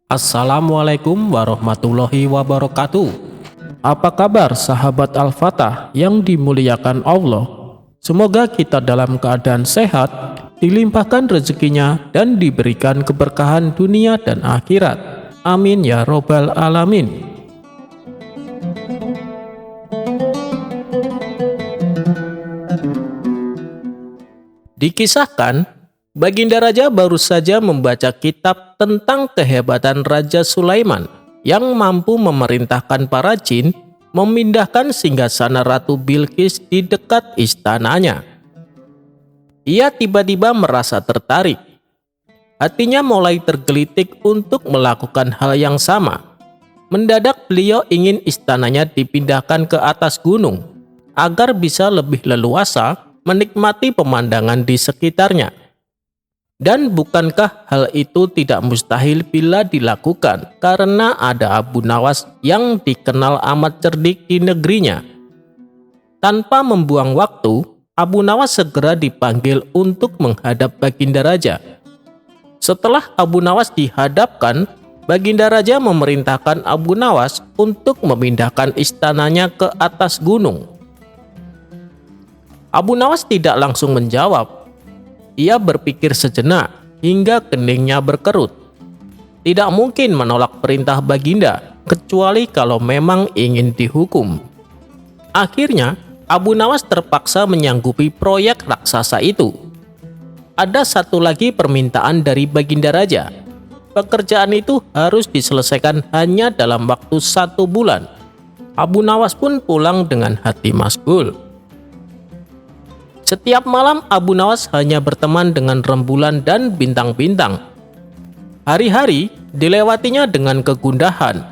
Assalamualaikum warahmatullahi wabarakatuh. Apa kabar sahabat Al-Fatah yang dimuliakan Allah? Semoga kita dalam keadaan sehat, dilimpahkan rezekinya dan diberikan keberkahan dunia dan akhirat. Amin ya robbal alamin. Dikisahkan, Baginda Raja baru saja membaca kitab tentang kehebatan Raja Sulaiman yang mampu memerintahkan para jin memindahkan singgasana Ratu Bilqis di dekat istananya. Ia tiba-tiba merasa tertarik. Hatinya mulai tergelitik untuk melakukan hal yang sama. Mendadak beliau ingin istananya dipindahkan ke atas gunung agar bisa lebih leluasa menikmati pemandangan di sekitarnya. Dan bukankah hal itu tidak mustahil bila dilakukan karena ada Abu Nawas yang dikenal amat cerdik di negerinya. Tanpa membuang waktu, Abu Nawas segera dipanggil untuk menghadap Baginda Raja. Setelah Abu Nawas dihadapkan, Baginda Raja memerintahkan Abu Nawas untuk memindahkan istananya ke atas gunung. Abu Nawas tidak langsung menjawab. Ia berpikir sejenak hingga keningnya berkerut. Tidak mungkin menolak perintah Baginda, kecuali kalau memang ingin dihukum. Akhirnya, Abu Nawas terpaksa menyanggupi proyek raksasa itu. Ada satu lagi permintaan dari Baginda Raja. Pekerjaan itu harus diselesaikan hanya dalam waktu 1 bulan. Abu Nawas pun pulang dengan hati masgul. Setiap malam Abu Nawas hanya berteman dengan rembulan dan bintang-bintang. Hari-hari dilewatinya dengan kegundahan.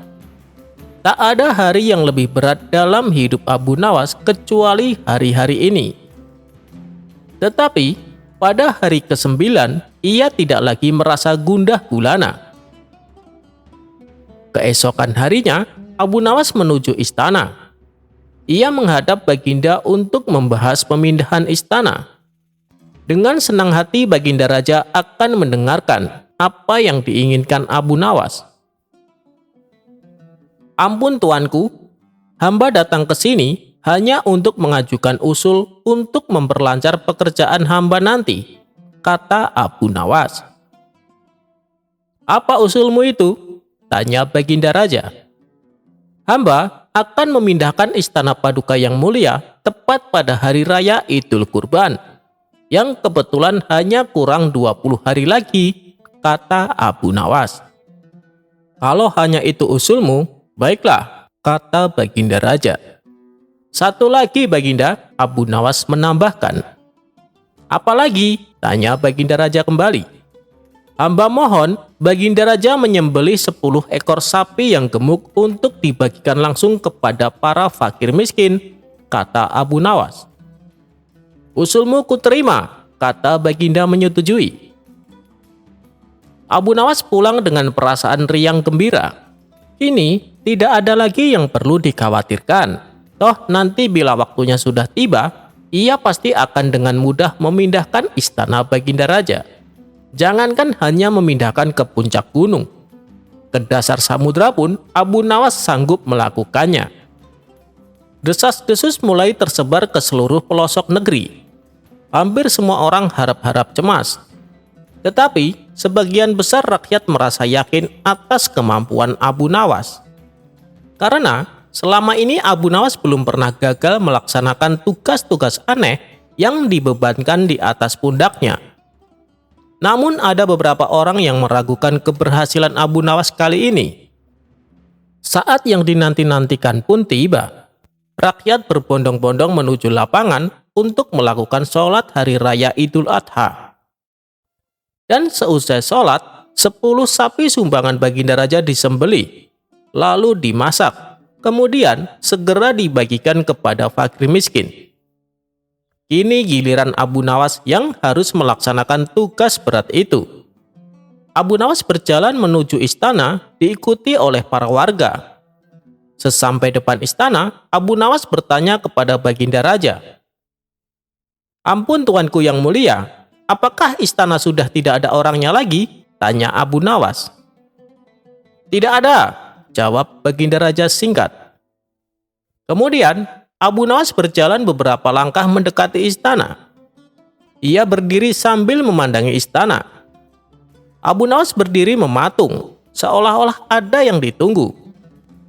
Tak ada hari yang lebih berat dalam hidup Abu Nawas kecuali hari-hari ini. Tetapi pada hari ke-9 ia tidak lagi merasa gundah gulana. Keesokan harinya Abu Nawas menuju istana. Ia menghadap Baginda untuk membahas pemindahan istana. Dengan senang hati Baginda Raja akan mendengarkan apa yang diinginkan Abu Nawas. "Ampun tuanku, hamba datang ke sini hanya untuk mengajukan usul untuk memperlancar pekerjaan hamba nanti," kata Abu Nawas. "Apa usulmu itu?" tanya Baginda Raja. "Hamba akan memindahkan istana Paduka yang mulia tepat pada hari raya Idul Kurban, yang kebetulan hanya kurang 20 hari lagi," kata Abu Nawas. "Kalau hanya itu usulmu, baiklah," kata Baginda Raja. "Satu lagi Baginda," Abu Nawas menambahkan. "Apalagi?" tanya Baginda Raja kembali. "Hamba mohon Baginda Raja menyembelih 10 ekor sapi yang gemuk untuk dibagikan langsung kepada para fakir miskin," kata Abu Nawas. "Usulmu kuterima," kata Baginda menyetujui. Abu Nawas pulang dengan perasaan riang gembira. Kini tidak ada lagi yang perlu dikhawatirkan. Toh nanti bila waktunya sudah tiba, ia pasti akan dengan mudah memindahkan istana Baginda Raja. Jangankan hanya memindahkan ke puncak gunung, ke dasar samudra pun Abu Nawas sanggup melakukannya. Desas-desus mulai tersebar ke seluruh pelosok negeri. Hampir semua orang harap-harap cemas. Tetapi sebagian besar rakyat merasa yakin atas kemampuan Abu Nawas. Karena selama ini Abu Nawas belum pernah gagal melaksanakan tugas-tugas aneh yang dibebankan di atas pundaknya. Namun ada beberapa orang yang meragukan keberhasilan Abu Nawas kali ini. Saat yang dinanti-nantikan pun tiba. Rakyat berbondong-bondong menuju lapangan untuk melakukan sholat hari raya Idul Adha. Dan seusai sholat, 10 sapi sumbangan Baginda Raja disembelih, lalu dimasak, kemudian segera dibagikan kepada fakir miskin. Kini giliran Abu Nawas yang harus melaksanakan tugas berat itu. Abu Nawas berjalan menuju istana diikuti oleh para warga. Sesampai depan istana, Abu Nawas bertanya kepada Baginda Raja, "Ampun tuanku yang mulia, apakah istana sudah tidak ada orangnya lagi?" tanya Abu Nawas. Tidak ada, jawab Baginda Raja singkat. Kemudian, Abu Nawas berjalan beberapa langkah mendekati istana. Ia berdiri sambil memandangi istana. Abu Nawas berdiri mematung, seolah-olah ada yang ditunggu.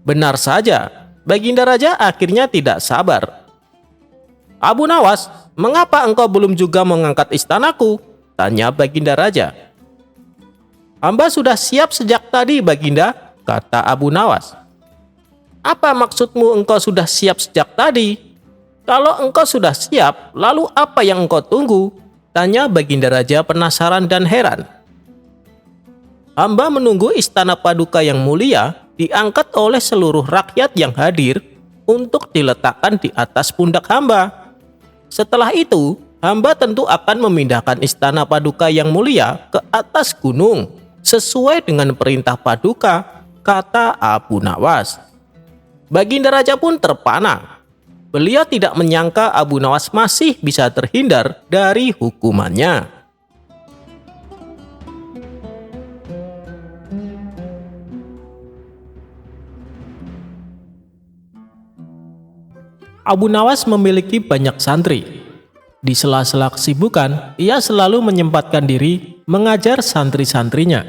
Benar saja, Baginda Raja akhirnya tidak sabar. Abu Nawas, mengapa engkau belum juga mengangkat istanaku? Tanya Baginda Raja. Hamba sudah siap sejak tadi, Baginda, kata Abu Nawas. Apa maksudmu engkau sudah siap sejak tadi? Kalau engkau sudah siap, lalu apa yang engkau tunggu? Tanya Baginda Raja penasaran dan heran. Hamba menunggu istana paduka yang mulia diangkat oleh seluruh rakyat yang hadir untuk diletakkan di atas pundak hamba. Setelah itu, hamba tentu akan memindahkan istana paduka yang mulia ke atas gunung sesuai dengan perintah paduka, kata Abu Nawas. Baginda Raja pun terpana. Beliau tidak menyangka Abu Nawas masih bisa terhindar dari hukumannya. Abu Nawas memiliki banyak santri. Di sela-sela kesibukan, ia selalu menyempatkan diri mengajar santri-santrinya.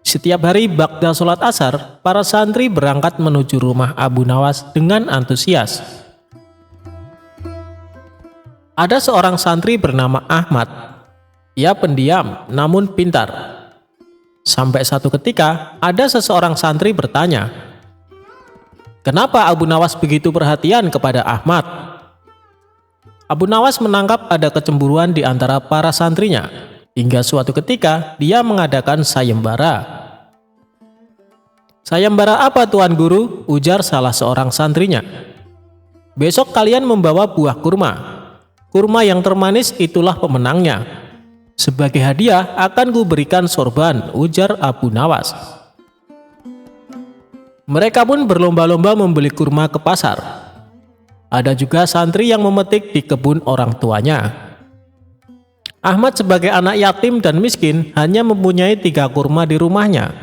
Setiap hari ba'da sholat asar, para santri berangkat menuju rumah Abu Nawas dengan antusias. Ada seorang santri bernama Ahmad. Ia pendiam namun pintar. Sampai satu ketika, ada seseorang santri bertanya, "Kenapa Abu Nawas begitu perhatian kepada Ahmad?" Abu Nawas menangkap ada kecemburuan di antara para santrinya, hingga suatu ketika dia mengadakan sayembara. "Sayembara apa, Tuan Guru?" ujar salah seorang santrinya. "Besok kalian membawa buah kurma. Kurma yang termanis itulah pemenangnya. Sebagai hadiah akan kuberikan sorban," ujar Abu Nawas. Mereka pun berlomba-lomba membeli kurma ke pasar. Ada juga santri yang memetik di kebun orang tuanya. Ahmad sebagai anak yatim dan miskin hanya mempunyai 3 kurma di rumahnya.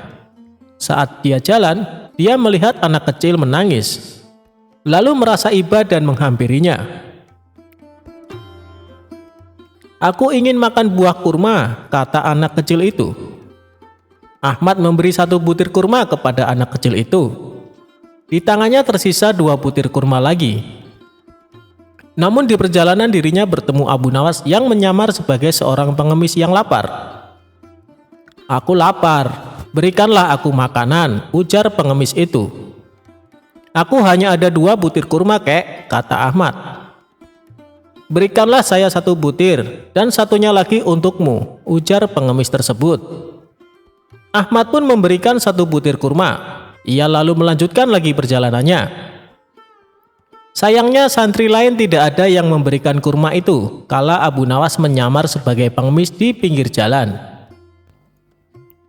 Saat dia jalan, dia melihat anak kecil menangis, lalu merasa iba dan menghampirinya. "Aku ingin makan buah kurma," kata anak kecil itu. Ahmad memberi 1 butir kurma kepada anak kecil itu. Di tangannya tersisa 2 butir kurma lagi. Namun di perjalanan dirinya bertemu Abu Nawas yang menyamar sebagai seorang pengemis yang lapar. "Aku lapar, berikanlah aku makanan," ujar pengemis itu. "Aku hanya ada 2 butir kurma, kek," kata Ahmad. "Berikanlah saya 1 butir dan satunya lagi untukmu," ujar pengemis tersebut. Ahmad pun memberikan 1 butir kurma. Ia lalu melanjutkan lagi perjalanannya. Sayangnya santri lain tidak ada yang memberikan kurma itu kala Abu Nawas menyamar sebagai pengemis di pinggir jalan.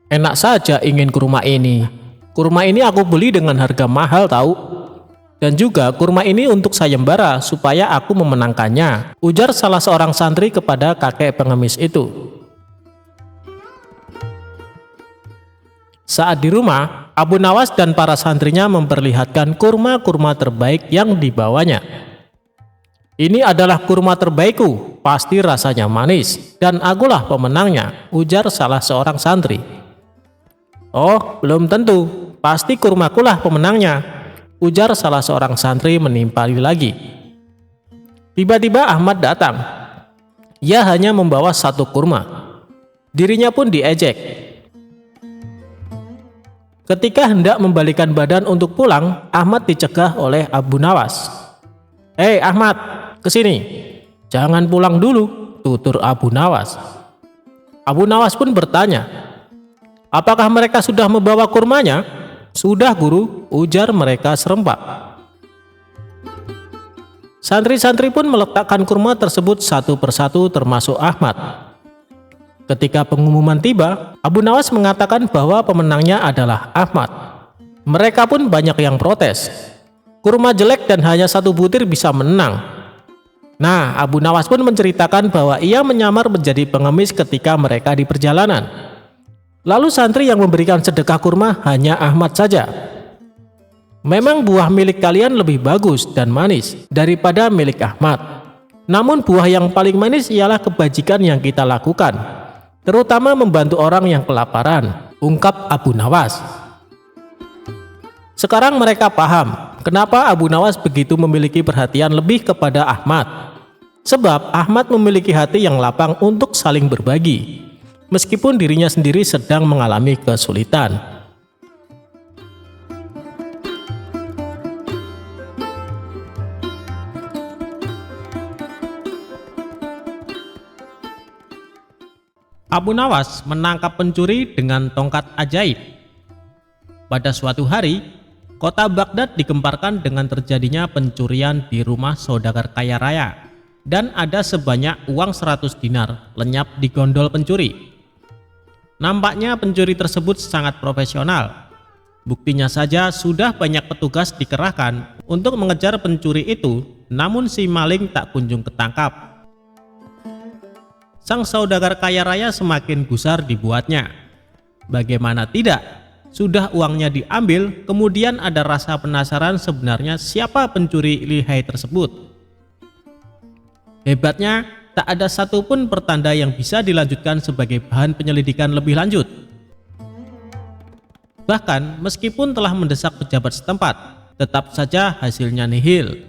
"Enak saja ingin kurma ini. Kurma ini aku beli dengan harga mahal tahu. Dan juga kurma ini untuk sayembara supaya aku memenangkannya," ujar salah seorang santri kepada kakek pengemis itu. Saat di rumah, Abu Nawas dan para santrinya memperlihatkan kurma-kurma terbaik yang dibawanya. "Ini adalah kurma terbaikku, pasti rasanya manis, dan akulah pemenangnya," ujar salah seorang santri. "Oh, belum tentu, pasti kurmakulah pemenangnya," ujar salah seorang santri menimpali lagi. Tiba-tiba Ahmad datang. Ia hanya membawa 1 kurma. Dirinya pun diejek. Ketika hendak membalikan badan untuk pulang, Ahmad dicegah oleh Abu Nawas. "Hei Ahmad, kesini. Jangan pulang dulu," tutur Abu Nawas. Abu Nawas pun bertanya, "Apakah mereka sudah membawa kurmanya?" "Sudah, Guru," ujar mereka serempak. Santri-santri pun meletakkan kurma tersebut satu persatu termasuk Ahmad. Ketika pengumuman tiba, Abu Nawas mengatakan bahwa pemenangnya adalah Ahmad. Mereka pun banyak yang protes. Kurma jelek dan hanya 1 butir bisa menang. Nah, Abu Nawas pun menceritakan bahwa ia menyamar menjadi pengemis ketika mereka di perjalanan. Lalu santri yang memberikan sedekah kurma hanya Ahmad saja. Memang buah milik kalian lebih bagus dan manis daripada milik Ahmad. Namun buah yang paling manis ialah kebajikan yang kita lakukan, terutama membantu orang yang kelaparan, ungkap Abu Nawas. Sekarang mereka paham kenapa Abu Nawas begitu memiliki perhatian lebih kepada Ahmad. Sebab Ahmad memiliki hati yang lapang untuk saling berbagi, meskipun dirinya sendiri sedang mengalami kesulitan. Abu Nawas menangkap pencuri dengan tongkat ajaib. Pada suatu hari, kota Baghdad digemparkan dengan terjadinya pencurian di rumah saudagar kaya raya, dan ada sebanyak uang 100 dinar lenyap di gondol pencuri. Nampaknya pencuri tersebut sangat profesional. Buktinya saja sudah banyak petugas dikerahkan untuk mengejar pencuri itu, namun si maling tak kunjung ketangkap. Sang saudagar kaya raya semakin gusar dibuatnya. Bagaimana tidak? Sudah uangnya diambil, kemudian ada rasa penasaran sebenarnya siapa pencuri lihai tersebut. Hebatnya, tak ada satupun pertanda yang bisa dilanjutkan sebagai bahan penyelidikan lebih lanjut. Bahkan, meskipun telah mendesak pejabat setempat, tetap saja hasilnya nihil.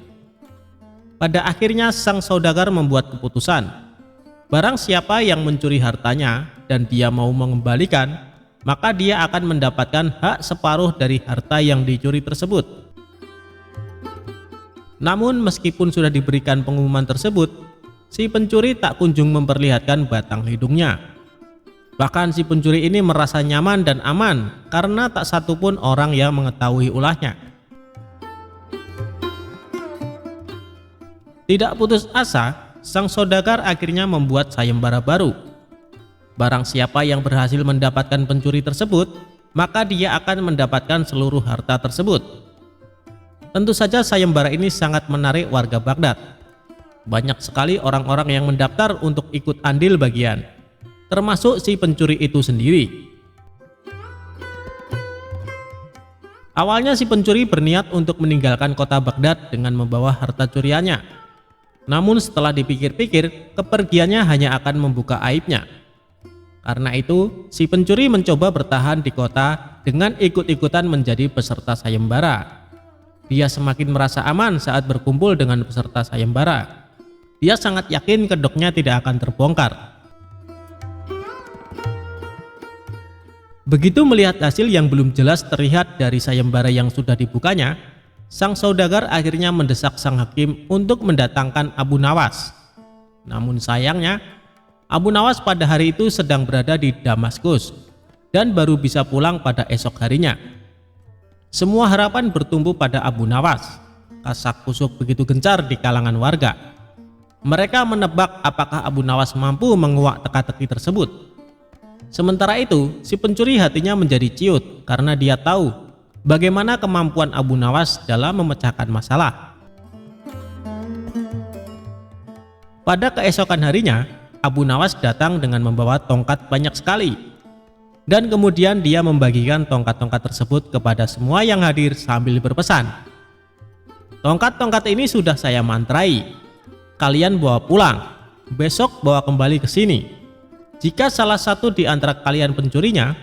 Pada akhirnya, sang saudagar membuat keputusan. Barang siapa yang mencuri hartanya dan dia mau mengembalikan, maka dia akan mendapatkan hak separuh dari harta yang dicuri tersebut. Namun meskipun sudah diberikan pengumuman tersebut, si pencuri tak kunjung memperlihatkan batang hidungnya. Bahkan si pencuri ini merasa nyaman dan aman karena tak satupun orang yang mengetahui ulahnya. Tidak putus asa, sang saudagar akhirnya membuat sayembara baru. Barang siapa yang berhasil mendapatkan pencuri tersebut, maka dia akan mendapatkan seluruh harta tersebut. Tentu saja sayembara ini sangat menarik warga Baghdad. Banyak sekali orang-orang yang mendaftar untuk ikut andil bagian, termasuk si pencuri itu sendiri. Awalnya si pencuri berniat untuk meninggalkan kota Baghdad dengan membawa harta curiannya. Namun setelah dipikir-pikir, kepergiannya hanya akan membuka aibnya. Karena itu, si pencuri mencoba bertahan di kota dengan ikut-ikutan menjadi peserta sayembara. Dia semakin merasa aman saat berkumpul dengan peserta sayembara. Dia sangat yakin kedoknya tidak akan terbongkar. Begitu melihat hasil yang belum jelas terlihat dari sayembara yang sudah dibukanya, sang saudagar akhirnya mendesak sang hakim untuk mendatangkan Abu Nawas. Namun sayangnya, Abu Nawas pada hari itu sedang berada di Damaskus dan baru bisa pulang pada esok harinya. Semua harapan bertumbuh pada Abu Nawas. Kasak-kusuk begitu gencar di kalangan warga. Mereka menebak apakah Abu Nawas mampu menguak teka-teki tersebut. Sementara itu, si pencuri hatinya menjadi ciut karena dia tahu bagaimana kemampuan Abu Nawas dalam memecahkan masalah. Pada keesokan harinya, Abu Nawas datang dengan membawa tongkat banyak sekali. Dan kemudian dia membagikan tongkat-tongkat tersebut kepada semua yang hadir sambil berpesan, "Tongkat-tongkat ini sudah saya mantrai. Kalian bawa pulang. Besok bawa kembali ke sini. Jika salah satu di antara kalian pencurinya,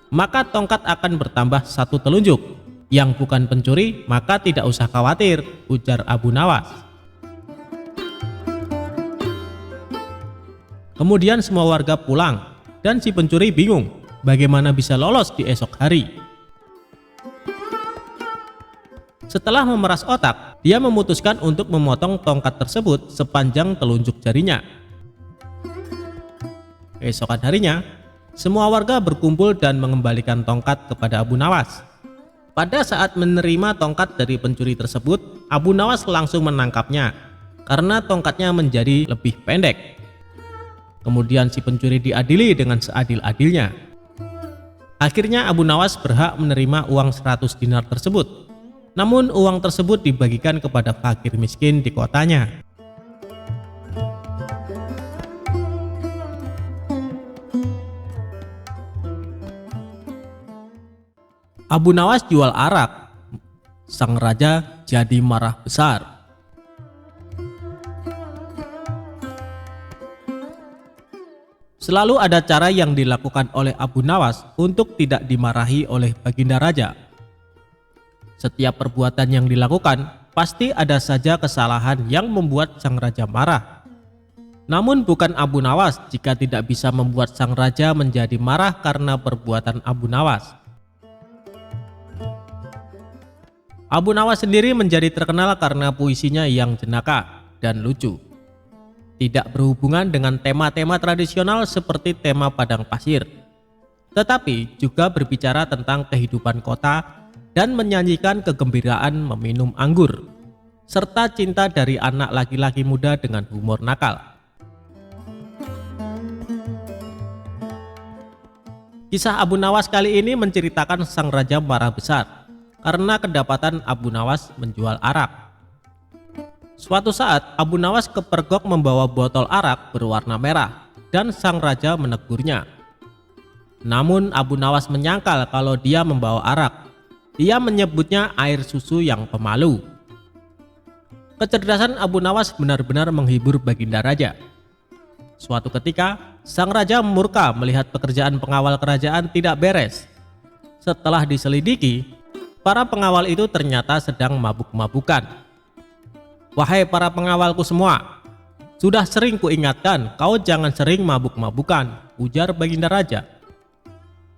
maka tongkat akan bertambah satu telunjuk. Yang bukan pencuri, maka tidak usah khawatir," ujar Abu Nawas. Kemudian semua warga pulang dan si pencuri bingung bagaimana bisa lolos di esok hari. Setelah memeras otak, dia memutuskan untuk memotong tongkat tersebut sepanjang telunjuk jarinya. Keesokan harinya, semua warga berkumpul dan mengembalikan tongkat kepada Abu Nawas. Pada saat menerima tongkat dari pencuri tersebut, Abu Nawas langsung menangkapnya karena tongkatnya menjadi lebih pendek. Kemudian si pencuri diadili dengan seadil-adilnya. Akhirnya Abu Nawas berhak menerima uang 100 dinar tersebut. Namun uang tersebut dibagikan kepada fakir miskin di kotanya. Abu Nawas jual arak. Sang raja jadi marah besar. Selalu ada cara yang dilakukan oleh Abu Nawas untuk tidak dimarahi oleh Baginda Raja. Setiap perbuatan yang dilakukan pasti ada saja kesalahan yang membuat sang raja marah. Namun bukan Abu Nawas jika tidak bisa membuat sang raja menjadi marah karena perbuatan Abu Nawas. Abu Nawas sendiri menjadi terkenal karena puisinya yang jenaka dan lucu. Tidak berhubungan dengan tema-tema tradisional seperti tema padang pasir, tetapi juga berbicara tentang kehidupan kota dan menyanyikan kegembiraan meminum anggur, serta cinta dari anak laki-laki muda dengan humor nakal. Kisah Abu Nawas kali ini menceritakan sang raja marah besar karena kedapatan Abu Nawas menjual arak. Suatu saat Abu Nawas kepergok membawa botol arak berwarna merah dan sang raja menegurnya. Namun Abu Nawas menyangkal kalau dia membawa arak. Dia menyebutnya air susu yang pemalu. Kecerdasan Abu Nawas benar-benar menghibur Baginda Raja. Suatu ketika sang raja murka melihat pekerjaan pengawal kerajaan tidak beres. Setelah diselidiki, para pengawal itu ternyata sedang mabuk-mabukan. "Wahai para pengawalku semua, sudah sering kuingatkan kau jangan sering mabuk-mabukan," ujar Baginda Raja.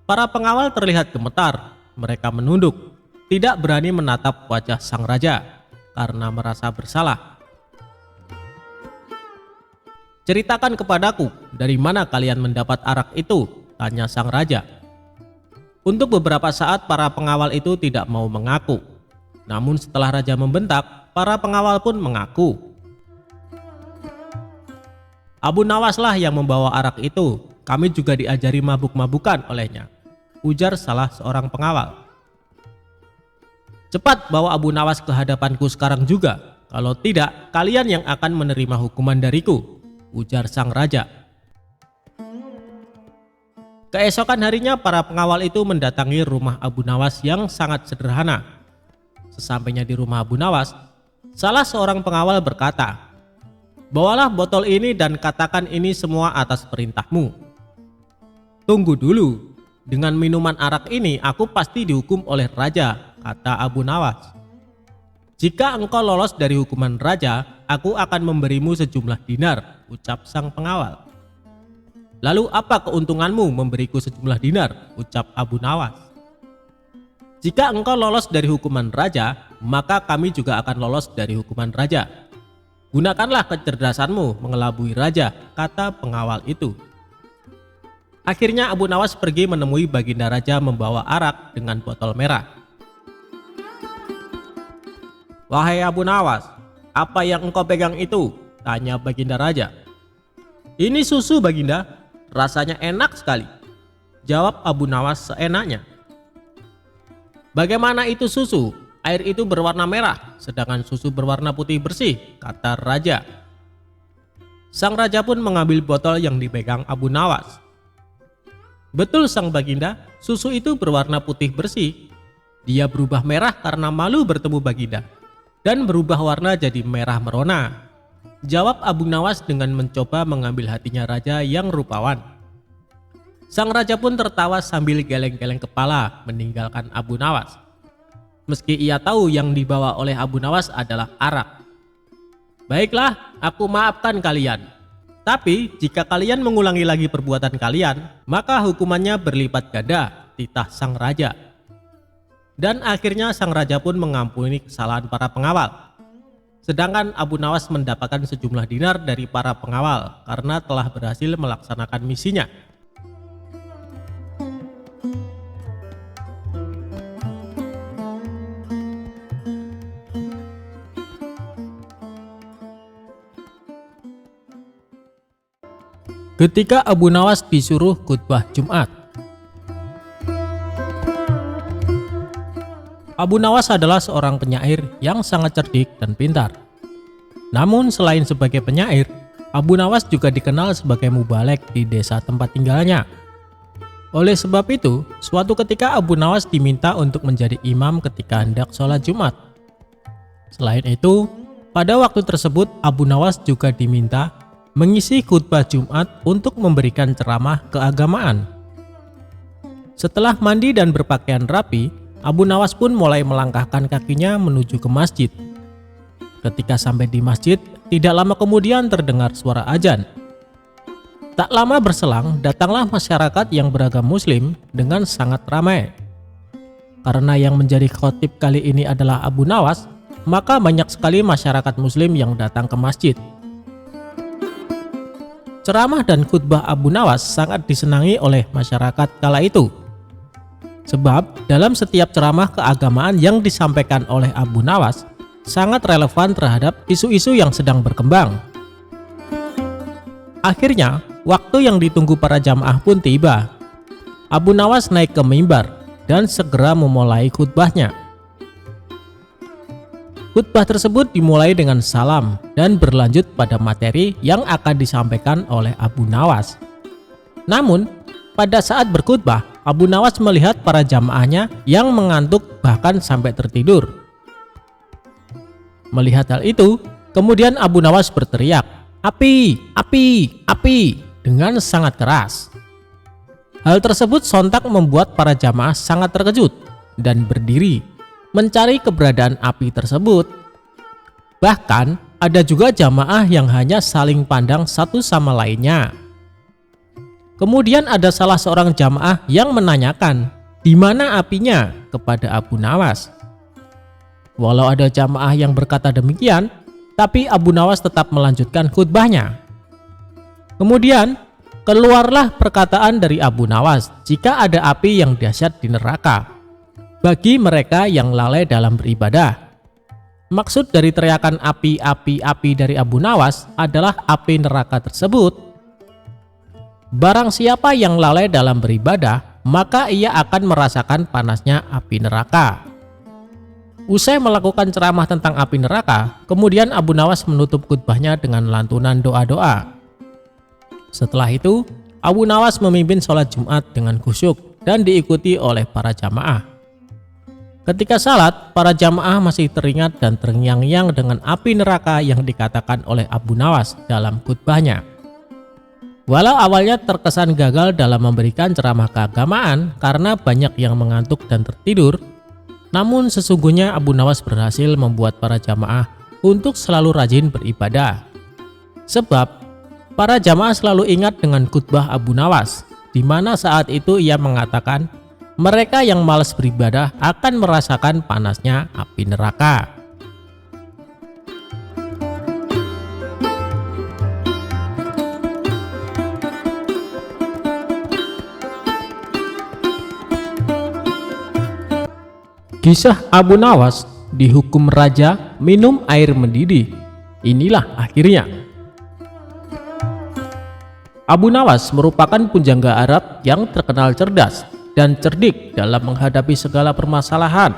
Para pengawal terlihat gemetar, mereka menunduk, tidak berani menatap wajah sang raja karena merasa bersalah. "Ceritakan kepadaku, dari mana kalian mendapat arak itu?" tanya sang raja. Untuk beberapa saat para pengawal itu tidak mau mengaku. Namun setelah raja membentak, para pengawal pun mengaku. "Abu Nawas lah yang membawa arak itu. Kami juga diajari mabuk-mabukan olehnya," ujar salah seorang pengawal. "Cepat bawa Abu Nawas ke hadapanku sekarang juga. Kalau tidak, kalian yang akan menerima hukuman dariku," ujar sang raja. Keesokan harinya para pengawal itu mendatangi rumah Abu Nawas yang sangat sederhana. Sesampainya di rumah Abu Nawas, salah seorang pengawal berkata, "Bawalah botol ini dan katakan ini semua atas perintahmu." "Tunggu dulu, dengan minuman arak ini aku pasti dihukum oleh raja," kata Abu Nawas. "Jika engkau lolos dari hukuman raja, aku akan memberimu sejumlah dinar," ucap sang pengawal. "Lalu apa keuntunganmu memberiku sejumlah dinar?" ucap Abu Nawas. "Jika engkau lolos dari hukuman raja, maka kami juga akan lolos dari hukuman raja. Gunakanlah kecerdasanmu mengelabui raja," kata pengawal itu. Akhirnya Abu Nawas pergi menemui Baginda Raja membawa arak dengan botol merah. "Wahai Abu Nawas, apa yang engkau pegang itu?" tanya Baginda Raja. "Ini susu, Baginda. Rasanya enak sekali," jawab Abu Nawas seenaknya. "Bagaimana itu susu? Air itu berwarna merah, sedangkan susu berwarna putih bersih," kata raja. Sang raja pun mengambil botol yang dipegang Abu Nawas. "Betul sang Baginda, susu itu berwarna putih bersih. Dia berubah merah karena malu bertemu Baginda, dan berubah warna jadi merah merona," jawab Abu Nawas dengan mencoba mengambil hatinya raja yang rupawan. Sang raja pun tertawa sambil geleng-geleng kepala meninggalkan Abu Nawas. Meski ia tahu yang dibawa oleh Abu Nawas adalah arak. "Baiklah, aku maafkan kalian. Tapi jika kalian mengulangi lagi perbuatan kalian, maka hukumannya berlipat ganda," titah sang raja. Dan akhirnya sang raja pun mengampuni kesalahan para pengawal. Sedangkan Abu Nawas mendapatkan sejumlah dinar dari para pengawal karena telah berhasil melaksanakan misinya. Ketika Abu Nawas disuruh khutbah Jumat. Abu Nawas adalah seorang penyair yang sangat cerdik dan pintar. Namun selain sebagai penyair, Abu Nawas juga dikenal sebagai mubalek di desa tempat tinggalnya. Oleh sebab itu, suatu ketika Abu Nawas diminta untuk menjadi imam ketika hendak sholat Jumat. Selain itu, pada waktu tersebut Abu Nawas juga diminta mengisi khutbah Jumat untuk memberikan ceramah keagamaan. Setelah mandi dan berpakaian rapi, Abu Nawas pun mulai melangkahkan kakinya menuju ke masjid. Ketika sampai di masjid, tidak lama kemudian terdengar suara azan. Tak lama berselang, datanglah masyarakat yang beragam Muslim dengan sangat ramai. Karena yang menjadi khotib kali ini adalah Abu Nawas, maka banyak sekali masyarakat Muslim yang datang ke masjid. Ceramah dan khutbah Abu Nawas sangat disenangi oleh masyarakat kala itu. Sebab dalam setiap ceramah keagamaan yang disampaikan oleh Abu Nawas sangat relevan terhadap isu-isu yang sedang berkembang. Akhirnya, waktu yang ditunggu para jamaah pun tiba. Abu Nawas naik ke mimbar dan segera memulai khutbahnya. Khutbah tersebut dimulai dengan salam dan berlanjut pada materi yang akan disampaikan oleh Abu Nawas. Namun, pada saat berkhutbah, Abu Nawas melihat para jamaahnya yang mengantuk bahkan sampai tertidur. Melihat hal itu, kemudian Abu Nawas berteriak, "Api, api, api!" dengan sangat keras. Hal tersebut sontak membuat para jamaah sangat terkejut dan berdiri mencari keberadaan api tersebut. Bahkan ada juga jamaah yang hanya saling pandang satu sama lainnya. Kemudian ada salah seorang jamaah yang menanyakan, "Di mana apinya?" kepada Abu Nawas. Walau ada jamaah yang berkata demikian, tapi Abu Nawas tetap melanjutkan khutbahnya. Kemudian keluarlah perkataan dari Abu Nawas, jika ada api yang dahsyat di neraka bagi mereka yang lalai dalam beribadah. Maksud dari teriakan api, api, api dari Abu Nawas adalah api neraka tersebut. Barang siapa yang lalai dalam beribadah, maka ia akan merasakan panasnya api neraka. Usai melakukan ceramah tentang api neraka, kemudian Abu Nawas menutup khutbahnya dengan lantunan doa-doa. Setelah itu, Abu Nawas memimpin sholat Jumat dengan khusyuk dan diikuti oleh para jamaah. Ketika salat, para jamaah masih teringat dan terngiang-ngiang dengan api neraka yang dikatakan oleh Abu Nawas dalam khutbahnya. Walau awalnya terkesan gagal dalam memberikan ceramah keagamaan karena banyak yang mengantuk dan tertidur, namun sesungguhnya Abu Nawas berhasil membuat para jamaah untuk selalu rajin beribadah. Sebab para jamaah selalu ingat dengan khutbah Abu Nawas, di mana saat itu ia mengatakan mereka yang malas beribadah akan merasakan panasnya api neraka. Kisah Abu Nawas dihukum raja minum air mendidih. Inilah akhirnya. Abu Nawas merupakan pujangga Arab yang terkenal cerdas dan cerdik dalam menghadapi segala permasalahan.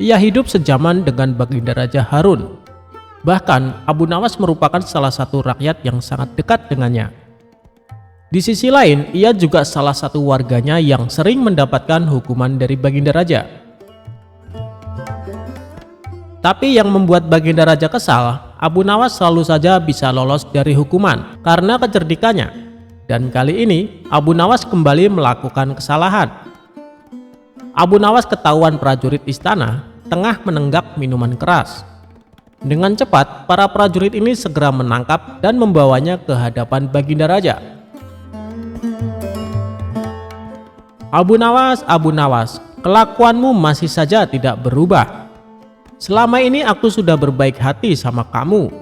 Ia hidup sejaman dengan Baginda Raja Harun. Bahkan Abu Nawas merupakan salah satu rakyat yang sangat dekat dengannya. Di sisi lain, ia juga salah satu warganya yang sering mendapatkan hukuman dari Baginda Raja. Tapi yang membuat Baginda Raja kesal, Abu Nawas selalu saja bisa lolos dari hukuman karena kecerdikannya. Dan kali ini Abu Nawas kembali melakukan kesalahan. Abu Nawas ketahuan prajurit istana tengah menenggak minuman keras. Dengan cepat, para prajurit ini segera menangkap dan membawanya ke hadapan Baginda Raja. Abu Nawas, kelakuanmu masih saja tidak berubah. Selama ini aku sudah berbaik hati sama kamu.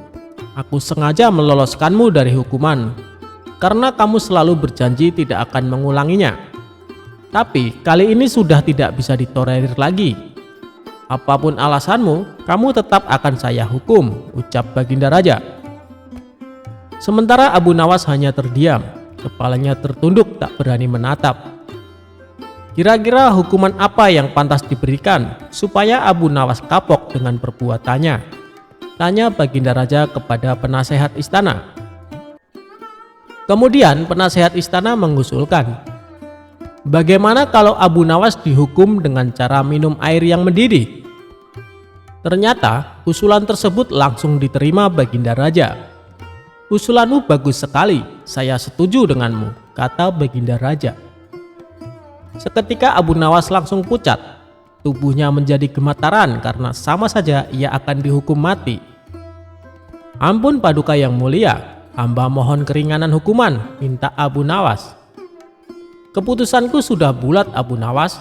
Aku sengaja meloloskanmu dari hukuman karena kamu selalu berjanji tidak akan mengulanginya. Tapi kali ini sudah tidak bisa ditolerir lagi. Apapun alasanmu, kamu tetap akan saya hukum, ucap Baginda Raja. Sementara Abu Nawas hanya terdiam, kepalanya tertunduk tak berani menatap. Kira-kira hukuman apa yang pantas diberikan supaya Abu Nawas kapok dengan perbuatannya? Tanya Baginda Raja kepada penasehat istana. Kemudian penasehat istana mengusulkan, Bagaimana kalau Abu Nawas dihukum dengan cara minum air yang mendidih? Ternyata usulan tersebut langsung diterima Baginda Raja. "Usulanmu bagus sekali, saya setuju denganmu," kata Baginda Raja. Seketika Abu Nawas langsung pucat. Tubuhnya menjadi gemetaran karena sama saja ia akan dihukum mati. "Ampun Paduka yang mulia, hamba mohon keringanan hukuman," minta Abu Nawas. "Keputusanku sudah bulat Abu Nawas,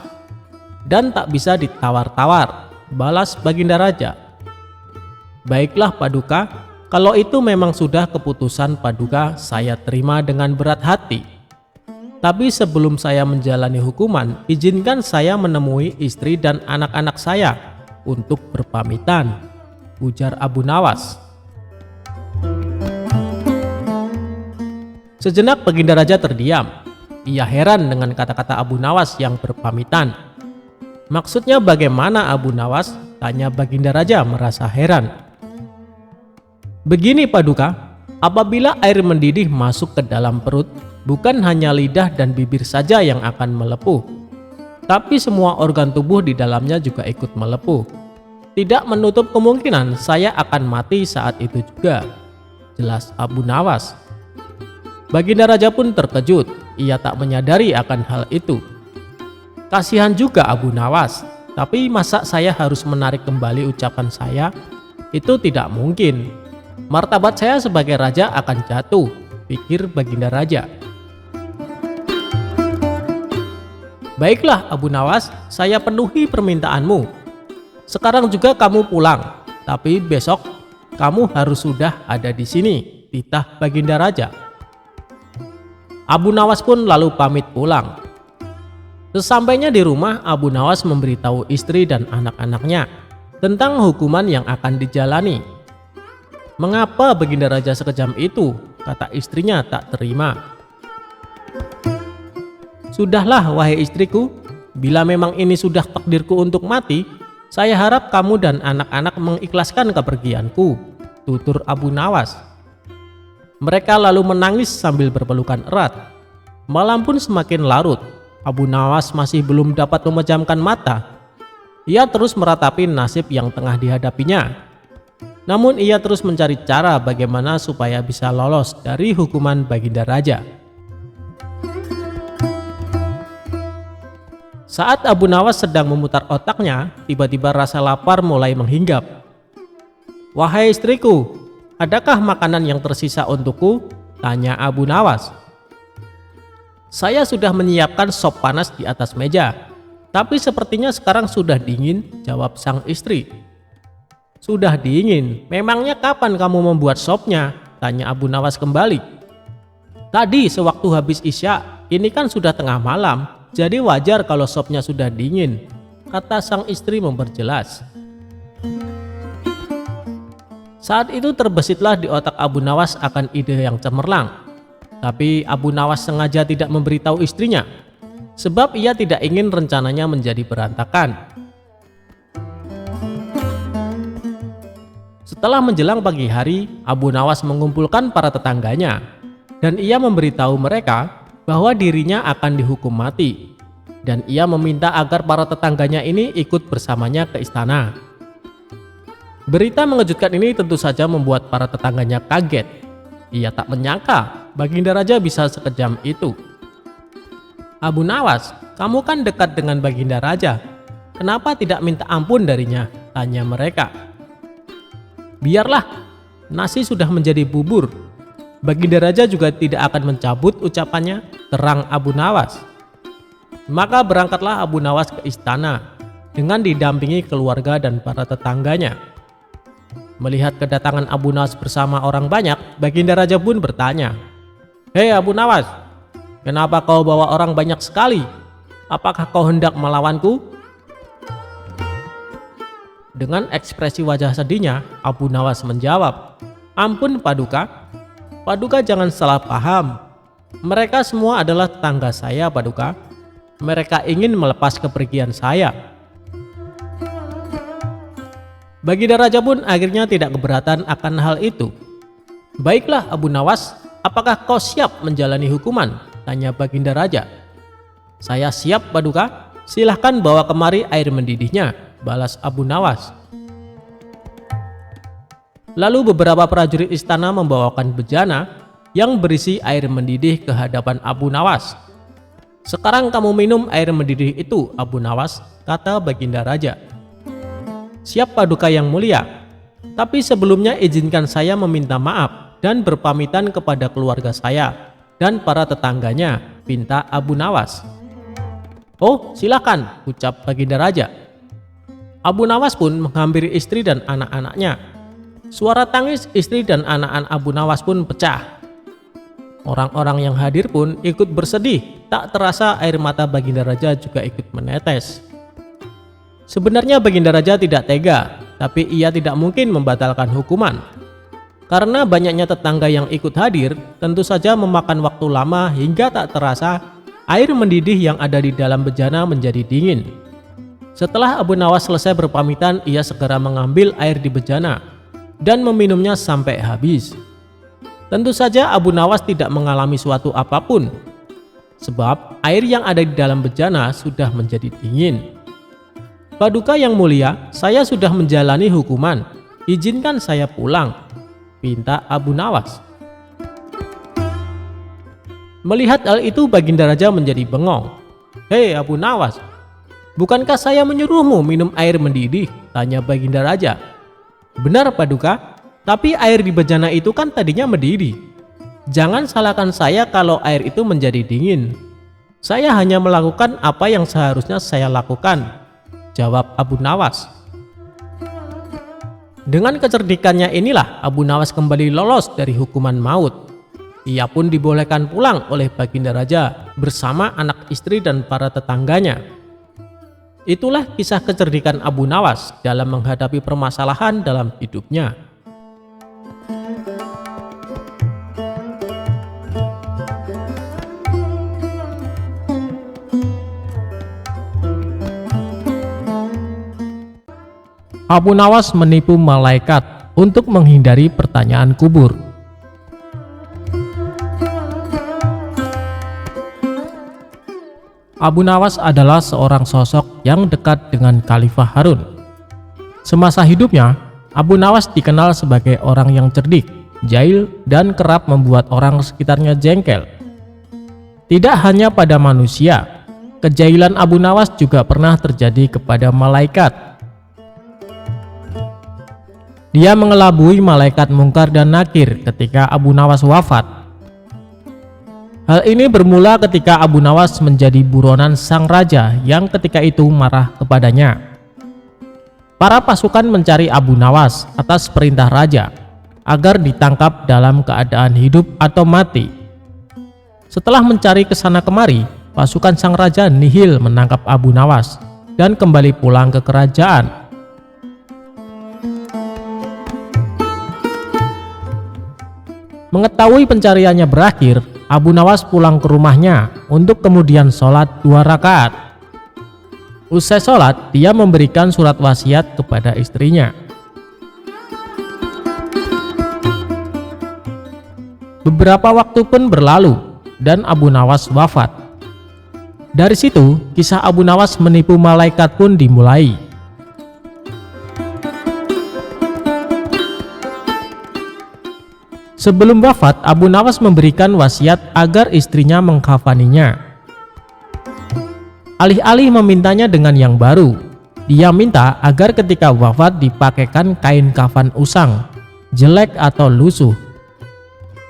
dan tak bisa ditawar-tawar," balas Baginda Raja. "Baiklah Paduka, kalau itu memang sudah keputusan Paduka, saya terima dengan berat hati. Tapi sebelum saya menjalani hukuman, izinkan saya menemui istri dan anak-anak saya untuk berpamitan," ujar Abu Nawas. Sejenak Baginda Raja terdiam. Ia heran dengan kata-kata Abu Nawas yang berpamitan. "Maksudnya bagaimana Abu Nawas?" tanya Baginda Raja merasa heran. "Begini Paduka, apabila air mendidih masuk ke dalam perut, bukan hanya lidah dan bibir saja yang akan melepuh, tapi semua organ tubuh di dalamnya juga ikut melepuh. Tidak menutup kemungkinan saya akan mati saat itu juga," jelas Abu Nawas. Baginda Raja pun terkejut, ia tak menyadari akan hal itu. "Kasihan juga Abu Nawas, tapi masa saya harus menarik kembali ucapan saya? Itu tidak mungkin. Martabat saya sebagai raja akan jatuh," pikir Baginda Raja. "Baiklah Abu Nawas, saya penuhi permintaanmu. Sekarang juga kamu pulang, tapi besok kamu harus sudah ada di sini," titah Baginda Raja. Abu Nawas pun lalu pamit pulang. Sesampainya di rumah, Abu Nawas memberitahu istri dan anak-anaknya tentang hukuman yang akan dijalani. "Mengapa Baginda Raja sekejam itu?" kata istrinya tak terima. "Sudahlah wahai istriku, bila memang ini sudah takdirku untuk mati, saya harap kamu dan anak-anak mengikhlaskan kepergianku," tutur Abu Nawas. Mereka lalu menangis sambil berpelukan erat. Malam pun semakin larut. Abu Nawas masih belum dapat memejamkan mata. Ia terus meratapi nasib yang tengah dihadapinya. Namun ia terus mencari cara bagaimana supaya bisa lolos dari hukuman Baginda Raja. Saat Abu Nawas sedang memutar otaknya, tiba-tiba rasa lapar mulai menghinggap. "Wahai istriku, adakah makanan yang tersisa untukku?" tanya Abu Nawas. "Saya sudah menyiapkan sop panas di atas meja, tapi sepertinya sekarang sudah dingin," jawab sang istri. "Sudah dingin? Memangnya kapan kamu membuat sopnya?" tanya Abu Nawas kembali. "Tadi sewaktu habis Isya, ini kan sudah tengah malam, jadi wajar kalau sopnya sudah dingin," kata sang istri memperjelas. Saat itu terbesitlah di otak Abu Nawas akan ide yang cemerlang. Tapi Abu Nawas sengaja tidak memberitahu istrinya, sebab ia tidak ingin rencananya menjadi berantakan. Setelah menjelang pagi hari, Abu Nawas mengumpulkan para tetangganya, dan ia memberitahu mereka bahwa dirinya akan dihukum mati, dan ia meminta agar para tetangganya ini ikut bersamanya ke istana. Berita mengejutkan ini tentu saja membuat para tetangganya kaget. Ia tak menyangka Baginda Raja bisa sekejam itu. "Abu Nawas, kamu kan dekat dengan Baginda Raja. Kenapa tidak minta ampun darinya?" tanya mereka. "Biarlah, nasi sudah menjadi bubur. Baginda Raja juga tidak akan mencabut ucapannya," terang Abu Nawas. Maka berangkatlah Abu Nawas ke istana dengan didampingi keluarga dan para tetangganya. Melihat kedatangan Abu Nawas bersama orang banyak, Baginda Raja pun bertanya, "Hei Abu Nawas, kenapa kau bawa orang banyak sekali? Apakah kau hendak melawanku?" Dengan ekspresi wajah sedihnya, Abu Nawas menjawab, "Ampun Paduka, Paduka jangan salah paham. Mereka semua adalah tetangga saya Paduka. Mereka ingin melepas kepergian saya." Baginda Raja pun akhirnya tidak keberatan akan hal itu. "Baiklah Abu Nawas, apakah kau siap menjalani hukuman?" tanya Baginda Raja. "Saya siap, Paduka. Silahkan bawa kemari air mendidihnya," balas Abu Nawas. Lalu beberapa prajurit istana membawakan bejana yang berisi air mendidih ke hadapan Abu Nawas. "Sekarang kamu minum air mendidih itu, Abu Nawas," kata Baginda Raja. "Siap, Paduka yang mulia. Tapi sebelumnya izinkan saya meminta maaf dan berpamitan kepada keluarga saya dan para tetangganya," pinta Abu Nawas. "Oh, silakan," ucap Baginda Raja. Abu Nawas pun menghampiri istri dan anak-anaknya. Suara tangis istri dan anak-anak Abu Nawas pun pecah. Orang-orang yang hadir pun ikut bersedih. Tak terasa air mata Baginda Raja juga ikut menetes. Sebenarnya Baginda Raja tidak tega, tapi ia tidak mungkin membatalkan hukuman. Karena banyaknya tetangga yang ikut hadir, tentu saja memakan waktu lama hingga tak terasa air mendidih yang ada di dalam bejana menjadi dingin. Setelah Abu Nawas selesai berpamitan, ia segera mengambil air di bejana dan meminumnya sampai habis. Tentu saja Abu Nawas tidak mengalami suatu apapun, sebab air yang ada di dalam bejana sudah menjadi dingin. "Paduka yang mulia, saya sudah menjalani hukuman. Izinkan saya pulang," pinta Abu Nawas. Melihat hal itu, Baginda Raja menjadi bengong. "Hei Abu Nawas, bukankah saya menyuruhmu minum air mendidih?" tanya Baginda Raja. "Benar, Paduka, tapi air di bejana itu kan tadinya mendidih. Jangan salahkan saya kalau air itu menjadi dingin. Saya hanya melakukan apa yang seharusnya saya lakukan," jawab Abu Nawas. Dengan kecerdikannya inilah Abu Nawas kembali lolos dari hukuman maut. Ia pun dibolehkan pulang oleh Baginda Raja bersama anak istri dan para tetangganya. Itulah kisah kecerdikan Abu Nawas dalam menghadapi permasalahan dalam hidupnya. Abu Nawas menipu malaikat untuk menghindari pertanyaan kubur. Abu Nawas adalah seorang sosok yang dekat dengan Khalifah Harun. Semasa hidupnya, Abu Nawas dikenal sebagai orang yang cerdik, jahil, dan kerap membuat orang sekitarnya jengkel. Tidak hanya pada manusia, kejahilan Abu Nawas juga pernah terjadi kepada malaikat. Dia mengelabui malaikat Mungkar dan Nakir ketika Abu Nawas wafat. Hal ini bermula ketika Abu Nawas menjadi buronan sang raja yang ketika itu marah kepadanya. Para pasukan mencari Abu Nawas atas perintah raja agar ditangkap dalam keadaan hidup atau mati. Setelah mencari kesana kemari, pasukan sang raja nihil menangkap Abu Nawas dan kembali pulang ke kerajaan. Mengetahui pencariannya berakhir, Abu Nawas pulang ke rumahnya untuk kemudian sholat 2 rakaat. Usai sholat, dia memberikan surat wasiat kepada istrinya. Beberapa waktu pun berlalu dan Abu Nawas wafat. Dari situ, kisah Abu Nawas menipu malaikat pun dimulai. Sebelum wafat, Abu Nawas memberikan wasiat agar istrinya mengkafaninya. Alih-alih memintanya dengan yang baru, dia minta agar ketika wafat dipakaikan kain kafan usang, jelek atau lusuh.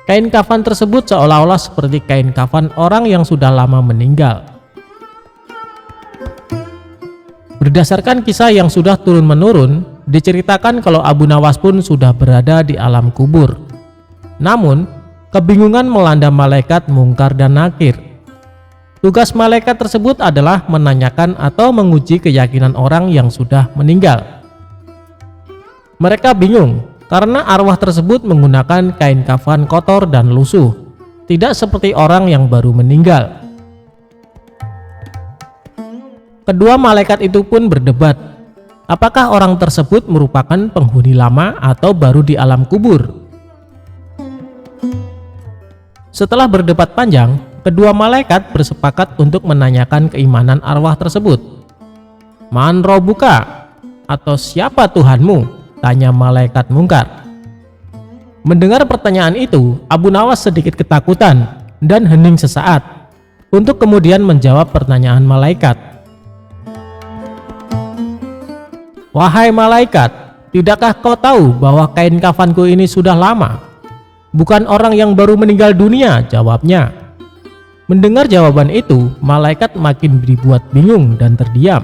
Kain kafan tersebut seolah-olah seperti kain kafan orang yang sudah lama meninggal. Berdasarkan kisah yang sudah turun-menurun, diceritakan kalau Abu Nawas pun sudah berada di alam kubur. Namun, kebingungan melanda malaikat Mungkar dan Nakir. Tugas malaikat tersebut adalah menanyakan atau menguji keyakinan orang yang sudah meninggal. Mereka bingung karena arwah tersebut menggunakan kain kafan kotor dan lusuh, tidak seperti orang yang baru meninggal. Kedua malaikat itu pun berdebat, apakah orang tersebut merupakan penghuni lama atau baru di alam kubur. Setelah berdebat panjang, Kedua malaikat bersepakat untuk menanyakan keimanan arwah tersebut. "Man Rabbuka?" atau "Siapa Tuhanmu?" tanya malaikat mungkar. Mendengar pertanyaan itu, Abu Nawas sedikit ketakutan dan hening sesaat untuk kemudian menjawab pertanyaan malaikat. "Wahai malaikat, tidakkah kau tahu bahwa kain kafanku ini sudah lama? Bukan orang yang baru meninggal dunia," jawabnya. Mendengar jawaban itu, malaikat makin dibuat bingung dan terdiam.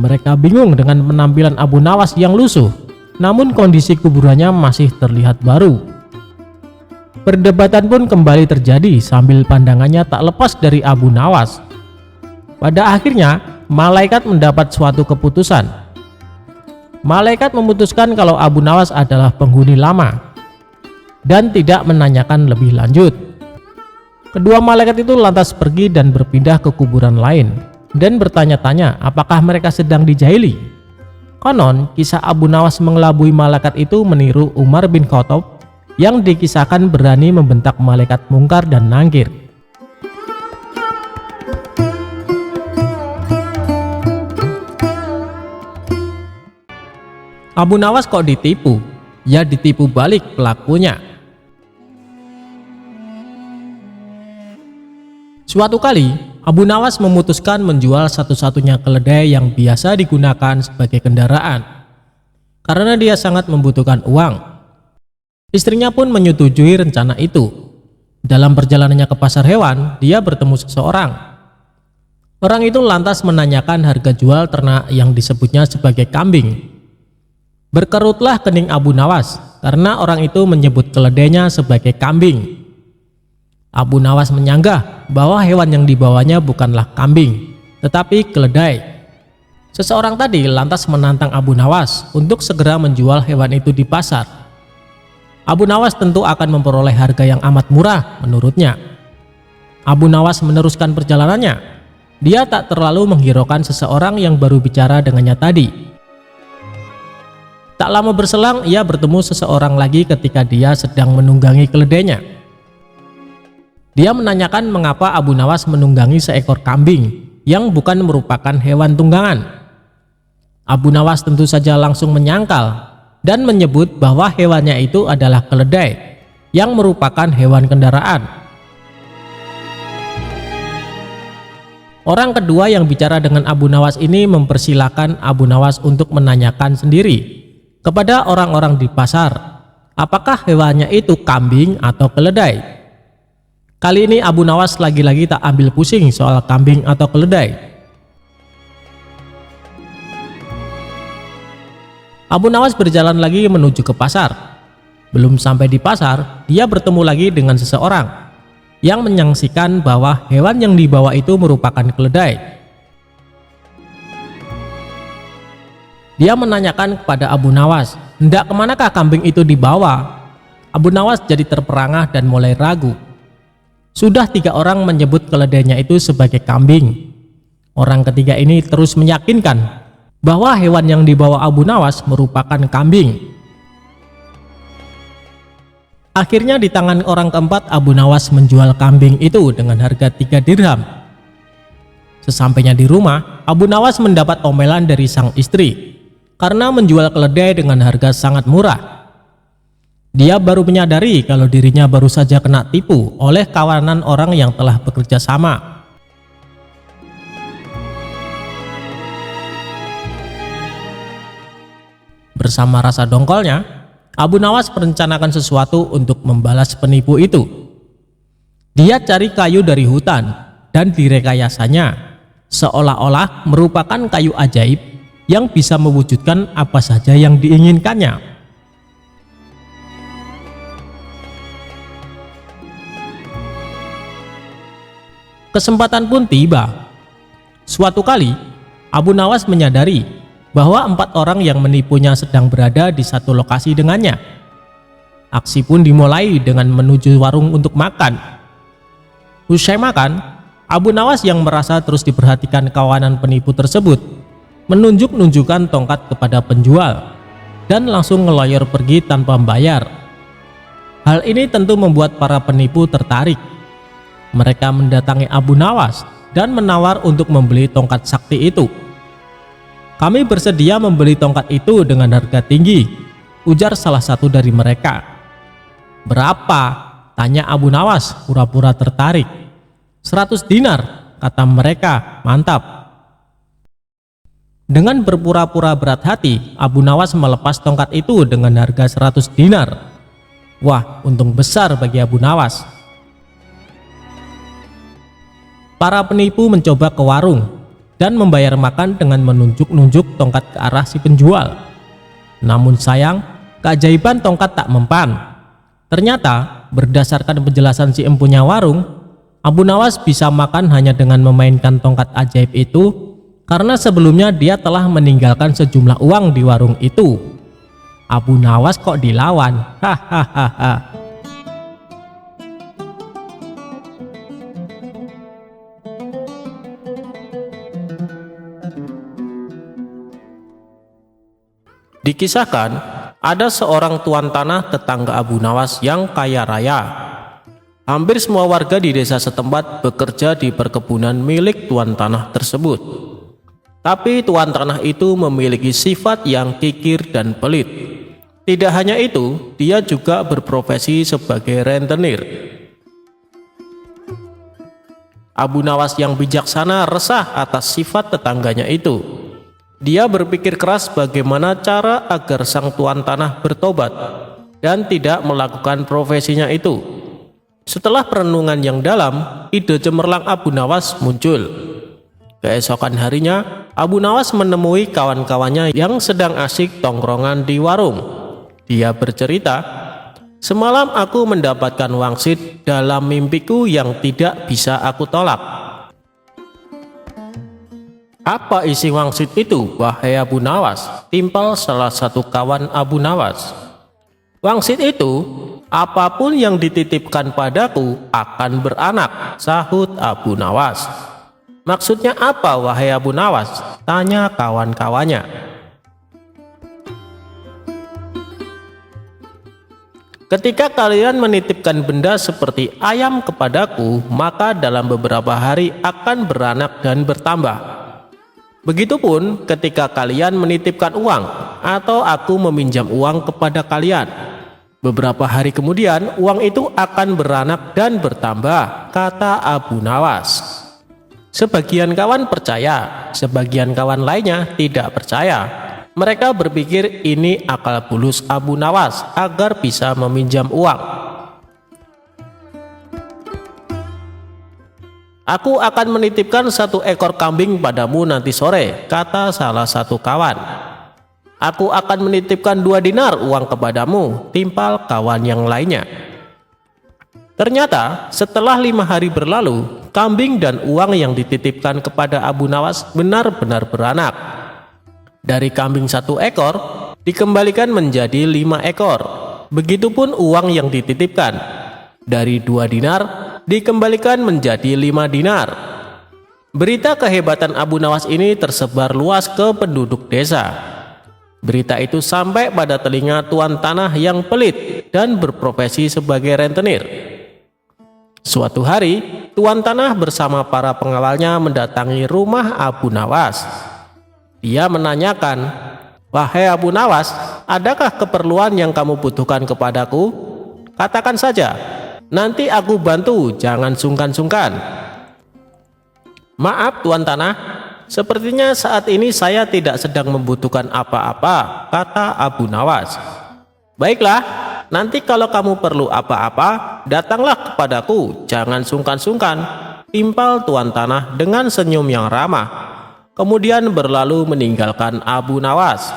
Mereka bingung dengan penampilan Abu Nawas yang lusuh, namun kondisi kuburannya masih terlihat baru. Perdebatan pun kembali terjadi sambil pandangannya tak lepas dari Abu Nawas. Pada akhirnya, malaikat mendapat suatu keputusan. Malaikat memutuskan kalau Abu Nawas adalah penghuni lama dan tidak menanyakan lebih lanjut. Kedua malaikat itu lantas pergi dan berpindah ke kuburan lain dan bertanya-tanya apakah mereka sedang dijahili. Konon, kisah Abu Nawas mengelabui malaikat itu meniru Umar bin Khattab yang dikisahkan berani membentak malaikat mungkar dan nangkir. Abu Nawas kok ditipu? Ya ditipu balik pelakunya. Suatu kali, Abu Nawas memutuskan menjual satu-satunya keledai yang biasa digunakan sebagai kendaraan karena dia sangat membutuhkan uang. Istrinya pun menyetujui rencana itu. Dalam perjalanannya ke pasar hewan, dia bertemu seseorang. Orang itu lantas menanyakan harga jual ternak yang disebutnya sebagai kambing. Berkerutlah kening Abu Nawas karena orang itu menyebut keledainya sebagai kambing. Abu Nawas menyanggah bahwa hewan yang dibawanya bukanlah kambing, tetapi keledai. Seseorang tadi lantas menantang Abu Nawas untuk segera menjual hewan itu di pasar. Abu Nawas tentu akan memperoleh harga yang amat murah menurutnya. Abu Nawas meneruskan perjalanannya. Dia tak terlalu menghiraukan seseorang yang baru bicara dengannya tadi. Tak lama berselang, ia bertemu seseorang lagi ketika dia sedang menunggangi keledainya. Dia menanyakan mengapa Abu Nawas menunggangi seekor kambing yang bukan merupakan hewan tunggangan. Abu Nawas tentu saja langsung menyangkal dan menyebut bahwa hewannya itu adalah keledai yang merupakan hewan kendaraan. Orang kedua yang bicara dengan Abu Nawas ini mempersilahkan Abu Nawas untuk menanyakan sendiri kepada orang-orang di pasar apakah hewannya itu kambing atau keledai. Kali ini Abu Nawas lagi-lagi tak ambil pusing soal kambing atau keledai. Abu Nawas berjalan lagi menuju ke pasar. Belum sampai di pasar, dia bertemu lagi dengan seseorang yang menyaksikan bahwa hewan yang dibawa itu merupakan keledai. Dia menanyakan kepada Abu Nawas, hendak kemanakah kambing itu dibawa? Abu Nawas jadi terperangah dan mulai ragu. Sudah 3 orang menyebut keledainya itu sebagai kambing. Orang ketiga ini terus meyakinkan bahwa hewan yang dibawa Abu Nawas merupakan kambing. Akhirnya di tangan orang keempat Abu Nawas menjual kambing itu dengan harga 3 dirham. Sesampainya di rumah, Abu Nawas mendapat omelan dari sang istri karena menjual keledai dengan harga sangat murah. Dia baru menyadari kalau dirinya baru saja kena tipu oleh kawanan orang yang telah bekerja sama. Bersama rasa dongkolnya, Abu Nawas merencanakan sesuatu untuk membalas penipu itu. Dia cari kayu dari hutan dan direkayasanya seolah-olah merupakan kayu ajaib yang bisa mewujudkan apa saja yang diinginkannya. Kesempatan pun tiba. Suatu kali, Abu Nawas menyadari bahwa 4 orang yang menipunya sedang berada di satu lokasi dengannya. Aksi pun dimulai dengan menuju warung untuk makan. Usai makan, Abu Nawas yang merasa terus diperhatikan kawanan penipu tersebut menunjuk-nunjukkan tongkat kepada penjual dan langsung ngeloyor pergi tanpa membayar. Hal ini tentu membuat para penipu tertarik. mereka mendatangi Abu Nawas dan menawar untuk membeli tongkat sakti itu. "Kami bersedia membeli tongkat itu dengan harga tinggi," ujar salah satu dari mereka. "Berapa?" tanya Abu Nawas pura-pura tertarik. "100 dinar," kata mereka. "Mantap." Dengan berpura-pura berat hati, Abu Nawas melepas tongkat itu dengan harga 100 dinar. Wah, untung besar bagi Abu Nawas. Para penipu mencoba ke warung dan membayar makan dengan menunjuk-nunjuk tongkat ke arah si penjual. Namun sayang, keajaiban tongkat tak mempan. Ternyata, berdasarkan penjelasan si empunya warung, Abu Nawas bisa makan hanya dengan memainkan tongkat ajaib itu, karena sebelumnya dia telah meninggalkan sejumlah uang di warung itu. Abu Nawas kok dilawan? Hahaha. Dikisahkan, ada seorang tuan tanah tetangga Abu Nawas yang kaya raya. Hampir semua warga di desa setempat bekerja di perkebunan milik tuan tanah tersebut. Tapi tuan tanah itu memiliki sifat yang kikir dan pelit. Tidak hanya itu, dia juga berprofesi sebagai rentenir. Abu Nawas yang bijaksana resah atas sifat tetangganya itu. Dia berpikir keras bagaimana cara agar sang tuan tanah bertobat dan tidak melakukan profesinya itu. Setelah perenungan yang dalam, ide cemerlang Abu Nawas muncul. Keesokan harinya, Abu Nawas menemui kawan-kawannya yang sedang asyik tongkrongan di warung. Dia bercerita, "Semalam aku mendapatkan wangsit dalam mimpiku yang tidak bisa aku tolak." "Apa isi wangsit itu, wahai Abu Nawas?" timpal salah satu kawan Abu Nawas. "Wangsit itu, apapun yang dititipkan padaku akan beranak," sahut Abu Nawas. "Maksudnya apa, wahai Abu Nawas?" tanya kawan-kawannya. "Ketika kalian menitipkan benda seperti ayam kepadaku, maka dalam beberapa hari akan beranak dan bertambah. Begitupun ketika kalian menitipkan uang atau aku meminjam uang kepada kalian. Beberapa hari kemudian uang itu akan beranak dan bertambah," kata Abu Nawas. Sebagian kawan percaya, sebagian kawan lainnya tidak percaya. Mereka berpikir ini akal bulus Abu Nawas agar bisa meminjam uang. "Aku akan menitipkan 1 ekor kambing padamu nanti sore," kata salah satu kawan. "Aku akan menitipkan 2 dinar uang kepadamu," timpal kawan yang lainnya. Ternyata setelah 5 hari berlalu, kambing dan uang yang dititipkan kepada Abu Nawas benar-benar beranak. Dari kambing 1 ekor dikembalikan menjadi 5 ekor. Begitupun uang yang dititipkan. Dari 2 dinar dikembalikan menjadi 5 dinar. Berita kehebatan Abu Nawas ini tersebar luas ke penduduk desa. Berita itu sampai pada telinga tuan tanah yang pelit dan berprofesi sebagai rentenir. Suatu hari, tuan tanah bersama para pengawalnya mendatangi rumah Abu Nawas. Dia menanyakan, "Wahai Abu Nawas, adakah keperluan yang kamu butuhkan kepadaku? Katakan saja, nanti aku bantu, jangan sungkan-sungkan." "Maaf tuan tanah, sepertinya saat ini saya tidak sedang membutuhkan apa-apa," kata Abu Nawas. "Baiklah, nanti kalau kamu perlu apa-apa, datanglah kepadaku, jangan sungkan-sungkan," timpal tuan tanah dengan senyum yang ramah. Kemudian berlalu meninggalkan Abu Nawas.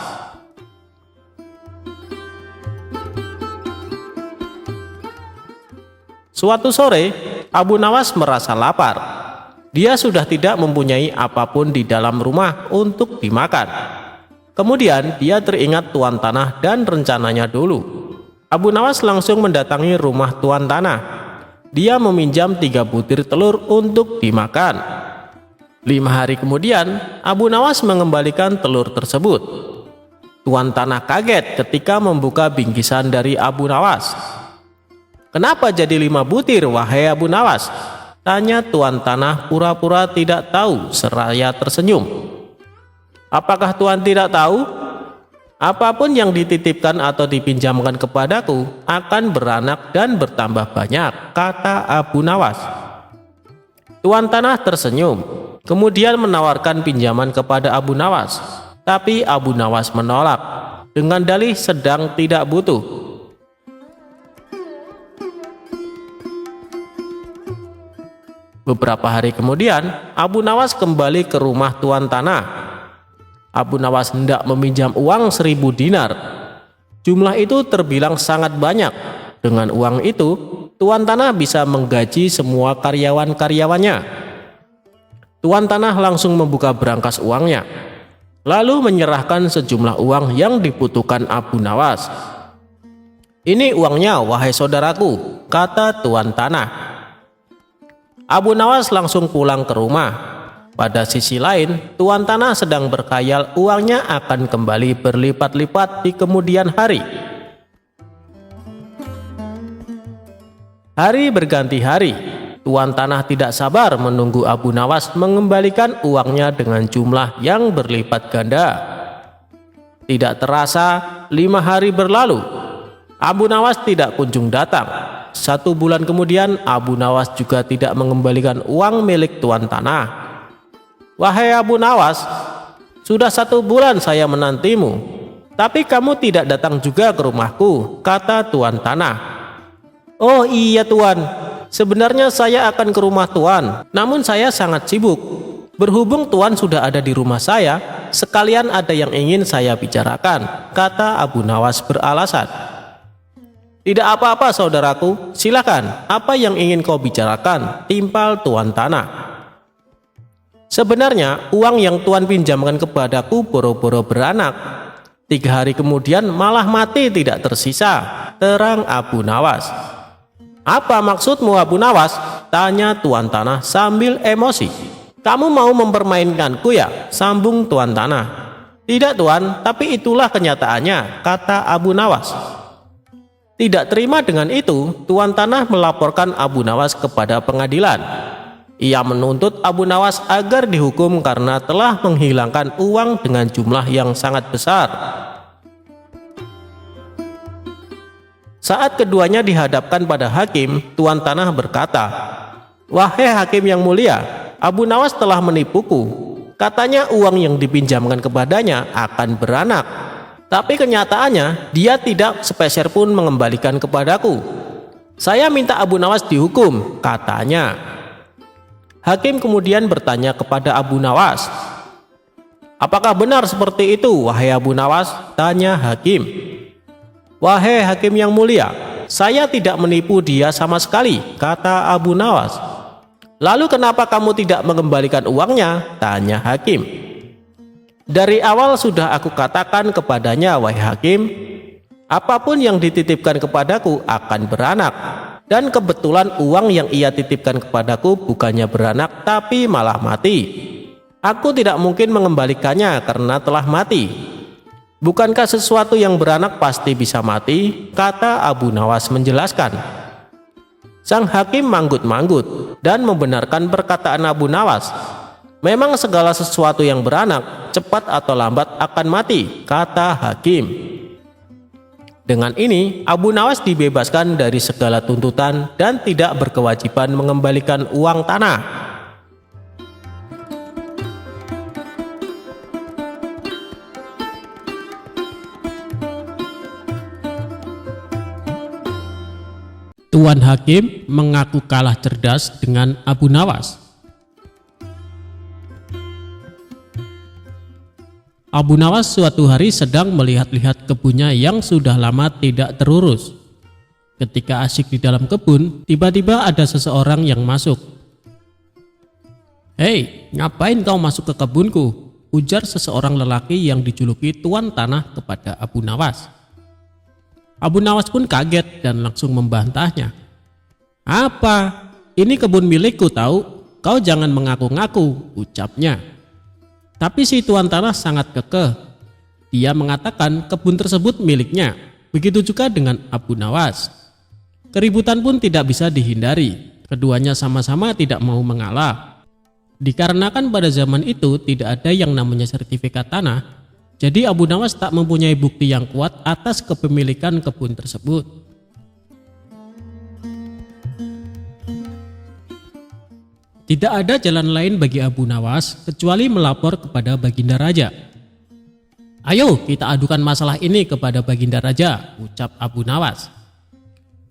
Suatu sore, Abu Nawas merasa lapar. Dia sudah tidak mempunyai apapun di dalam rumah untuk dimakan. Kemudian dia teringat tuan tanah dan rencananya dulu. Abu Nawas langsung mendatangi rumah tuan tanah. Dia meminjam 3 butir telur untuk dimakan. 5 hari kemudian, Abu Nawas mengembalikan telur tersebut. Tuan tanah kaget ketika membuka bingkisan dari Abu Nawas. "Kenapa jadi 5 butir, wahai Abu Nawas?" Tanya tuan tanah pura-pura tidak tahu seraya tersenyum. Apakah tuan tidak tahu? Apapun yang dititipkan atau dipinjamkan kepadaku akan beranak dan bertambah banyak, kata Abu Nawas. Tuan tanah tersenyum, kemudian menawarkan pinjaman kepada Abu Nawas. Tapi Abu Nawas menolak dengan dalih sedang tidak butuh. Beberapa hari kemudian, Abu Nawas kembali ke rumah tuan tanah. Abu Nawas hendak meminjam uang 1000 dinar. Jumlah itu terbilang sangat banyak. Dengan uang itu, tuan tanah bisa menggaji semua karyawan-karyawannya. Tuan tanah langsung membuka berangkas uangnya, lalu menyerahkan sejumlah uang yang dibutuhkan Abu Nawas. Ini uangnya, wahai saudaraku, kata tuan tanah. Abu Nawas langsung pulang ke rumah. Pada sisi lain, tuan tanah sedang berkhayal uangnya akan kembali berlipat-lipat di kemudian hari. Hari berganti hari. Tuan tanah tidak sabar menunggu Abu Nawas mengembalikan uangnya dengan jumlah yang berlipat ganda. Tidak terasa, 5 hari berlalu. Abu Nawas tidak kunjung datang. 1 bulan kemudian, Abu Nawas juga tidak mengembalikan uang milik tuan tanah. Wahai Abu Nawas, sudah 1 bulan saya menantimu, tapi kamu tidak datang juga ke rumahku, kata tuan tanah. Oh iya tuan, sebenarnya saya akan ke rumah tuan, namun saya sangat sibuk. Berhubung tuan sudah ada di rumah saya, sekalian ada yang ingin saya bicarakan, kata Abu Nawas beralasan. Tidak apa-apa saudaraku, silakan, apa yang ingin kau bicarakan, timpal tuan tanah. Sebenarnya uang yang tuan pinjamkan kepadaku boro-boro beranak. 3 hari kemudian malah mati tidak tersisa, terang Abu Nawas. Apa maksudmu Abu Nawas? Tanya tuan tanah sambil emosi. Kamu mau mempermainkanku ya? Sambung tuan tanah. Tidak tuan, tapi itulah kenyataannya, kata Abu Nawas. Tidak terima dengan itu, tuan tanah melaporkan Abu Nawas kepada pengadilan. Ia menuntut Abu Nawas agar dihukum karena telah menghilangkan uang dengan jumlah yang sangat besar. Saat keduanya dihadapkan pada hakim, tuan tanah berkata, "Wahai hakim yang mulia, Abu Nawas telah menipuku. Katanya uang yang dipinjamkan kepadanya akan beranak. Tapi kenyataannya dia tidak sepeser pun mengembalikan kepadaku. Saya minta Abu Nawas dihukum," katanya. Hakim kemudian bertanya kepada Abu Nawas, "Apakah benar seperti itu, wahai Abu Nawas?" tanya hakim. "Wahai hakim yang mulia, saya tidak menipu dia sama sekali," kata Abu Nawas. "Lalu kenapa kamu tidak mengembalikan uangnya?" tanya hakim. "Dari awal sudah aku katakan kepadanya, wahai hakim, apapun yang dititipkan kepadaku akan beranak. Dan kebetulan uang yang ia titipkan kepadaku bukannya beranak tapi malah mati. Aku tidak mungkin mengembalikannya karena telah mati. Bukankah sesuatu yang beranak pasti bisa mati?" kata Abu Nawas menjelaskan. Sang hakim manggut-manggut dan membenarkan perkataan Abu Nawas. "Memang segala sesuatu yang beranak cepat atau lambat akan mati," kata hakim. Dengan ini, Abu Nawas dibebaskan dari segala tuntutan dan tidak berkewajiban mengembalikan uang tanah. Tuan hakim mengaku kalah cerdas dengan Abu Nawas. Abu Nawas suatu hari sedang melihat-lihat kebunnya yang sudah lama tidak terurus. Ketika asyik di dalam kebun, tiba-tiba ada seseorang yang masuk. "Hei, ngapain kau masuk ke kebunku?" ujar seseorang lelaki yang dijuluki tuan tanah kepada Abu Nawas. Abu Nawas pun kaget dan langsung membantahnya. "Apa? Ini kebun milikku tahu, kau jangan mengaku-ngaku," ucapnya. Tapi si tuan tanah sangat kekeh. Dia mengatakan kebun tersebut miliknya. Begitu juga dengan Abu Nawas. Keributan pun tidak bisa dihindari Keduanya sama-sama tidak mau mengalah. Dikarenakan pada zaman itu tidak ada yang namanya sertifikat tanah, jadi Abu Nawas tak mempunyai bukti yang kuat atas kepemilikan kebun tersebut. Tidak ada jalan lain bagi Abu Nawas kecuali melapor kepada Baginda Raja. "Ayo kita adukan masalah ini kepada Baginda Raja," ucap Abu Nawas.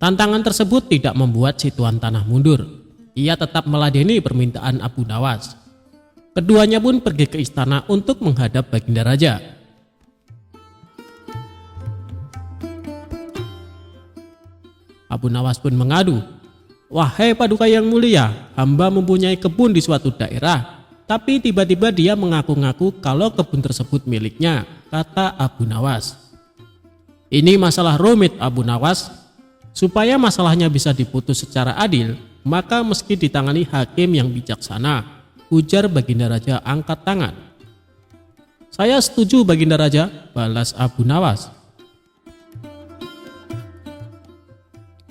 Tantangan tersebut tidak membuat si tuan tanah mundur. Ia tetap meladeni permintaan Abu Nawas. Keduanya pun pergi ke istana untuk menghadap Baginda Raja. Abu Nawas pun mengadu, "Wahai Paduka yang mulia, hamba mempunyai kebun di suatu daerah, tapi tiba-tiba dia mengaku-ngaku kalau kebun tersebut miliknya," kata Abu Nawas. "Ini masalah rumit, Abu Nawas. Supaya masalahnya bisa diputus secara adil, maka meski ditangani hakim yang bijaksana," ujar Baginda Raja angkat tangan. "Saya setuju Baginda Raja," balas Abu Nawas.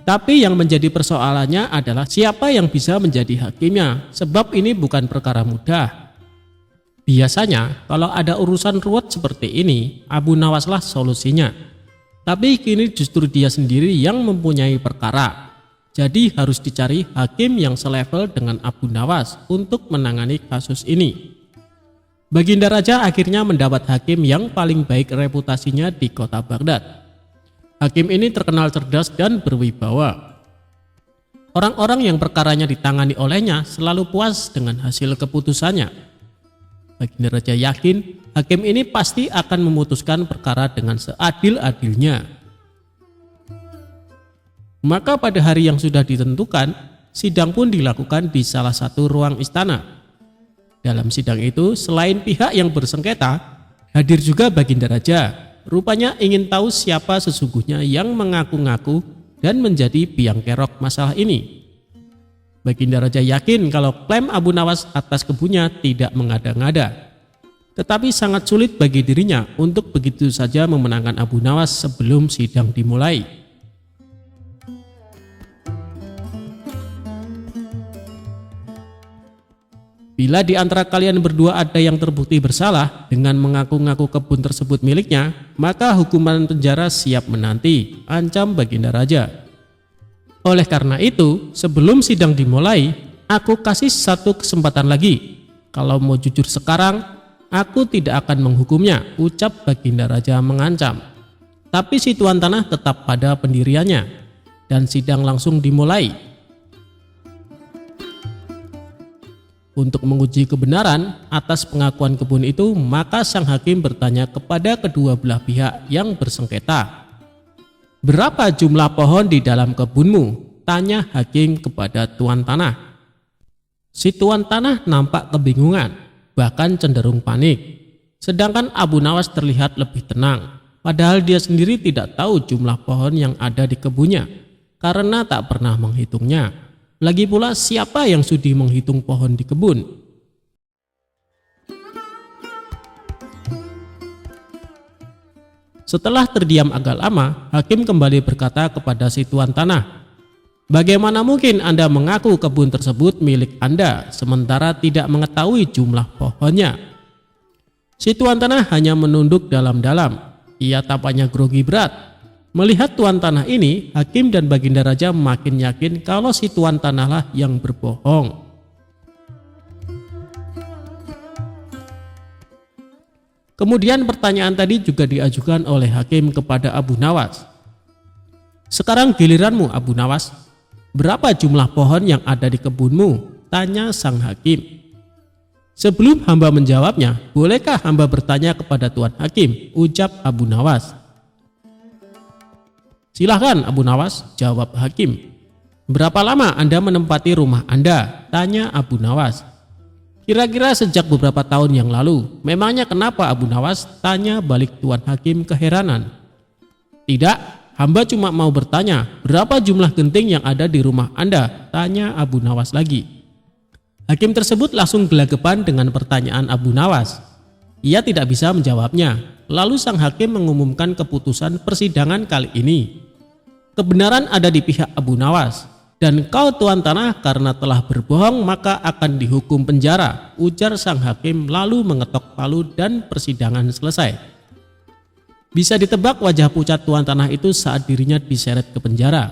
Tapi yang menjadi persoalannya adalah siapa yang bisa menjadi hakimnya, sebab ini bukan perkara mudah. Biasanya kalau ada urusan ruwet seperti ini, Abu Nawaslah solusinya. Tapi kini justru dia sendiri yang mempunyai perkara. Jadi harus dicari hakim yang selevel dengan Abu Nawas untuk menangani kasus ini. Baginda Raja akhirnya mendapat hakim yang paling baik reputasinya di kota Baghdad. Hakim ini terkenal cerdas dan berwibawa. Orang-orang yang perkaranya ditangani olehnya selalu puas dengan hasil keputusannya. Baginda Raja yakin hakim ini pasti akan memutuskan perkara dengan seadil-adilnya. Maka pada hari yang sudah ditentukan, sidang pun dilakukan di salah satu ruang istana. Dalam sidang itu, selain pihak yang bersengketa, hadir juga Baginda Raja. Rupanya ingin tahu siapa sesungguhnya yang mengaku-ngaku dan menjadi biang kerok masalah ini. Baginda Raja yakin kalau klaim Abu Nawas atas kebunnya tidak mengada-ngada. Tetapi sangat sulit bagi dirinya untuk begitu saja memenangkan Abu Nawas sebelum sidang dimulai. Bila di antara kalian berdua ada yang terbukti bersalah dengan mengaku-ngaku kebun tersebut miliknya, maka hukuman penjara siap menanti, ancam Baginda Raja. Oleh karena itu, sebelum sidang dimulai, aku kasih satu kesempatan lagi. Kalau mau jujur sekarang, aku tidak akan menghukumnya, ucap Baginda Raja mengancam. Tapi si tuan tanah tetap pada pendiriannya, dan sidang langsung dimulai. Untuk menguji kebenaran atas pengakuan kebun itu, maka sang hakim bertanya kepada kedua belah pihak yang bersengketa. "Berapa jumlah pohon di dalam kebunmu?" tanya hakim kepada tuan tanah. Si tuan tanah nampak kebingungan, bahkan cenderung panik. Sedangkan Abu Nawas terlihat lebih tenang, padahal dia sendiri tidak tahu jumlah pohon yang ada di kebunnya, karena tak pernah menghitungnya. Lagi pula siapa yang sudi menghitung pohon di kebun? Setelah terdiam agak lama, hakim kembali berkata kepada si tuan tanah, "Bagaimana mungkin Anda mengaku kebun tersebut milik Anda sementara tidak mengetahui jumlah pohonnya?" Si tuan tanah hanya menunduk dalam-dalam. Ia tampaknya grogi berat. Melihat tuan tanah ini, hakim dan Baginda Raja makin yakin kalau si tuan tanahlah yang berbohong. Kemudian pertanyaan tadi juga diajukan oleh hakim kepada Abu Nawas. "Sekarang giliranmu, Abu Nawas. Berapa jumlah pohon yang ada di kebunmu?" tanya sang hakim. "Sebelum hamba menjawabnya, bolehkah hamba bertanya kepada tuan hakim?" ucap Abu Nawas. "Silahkan Abu Nawas," jawab hakim. "Berapa lama Anda menempati rumah Anda?" tanya Abu Nawas. "Kira-kira sejak beberapa tahun yang lalu." "Memangnya kenapa Abu Nawas?" tanya balik tuan hakim keheranan. "Tidak, hamba cuma mau bertanya, berapa jumlah genting yang ada di rumah Anda?" tanya Abu Nawas lagi. Hakim tersebut langsung gelagapan dengan pertanyaan Abu Nawas. Ia tidak bisa menjawabnya. Lalu sang hakim mengumumkan keputusan persidangan kali ini. Kebenaran ada di pihak Abu Nawas. Dan kau tuan tanah karena telah berbohong maka akan dihukum penjara, ujar sang hakim lalu mengetok palu dan persidangan selesai. Bisa ditebak wajah pucat tuan tanah itu saat dirinya diseret ke penjara.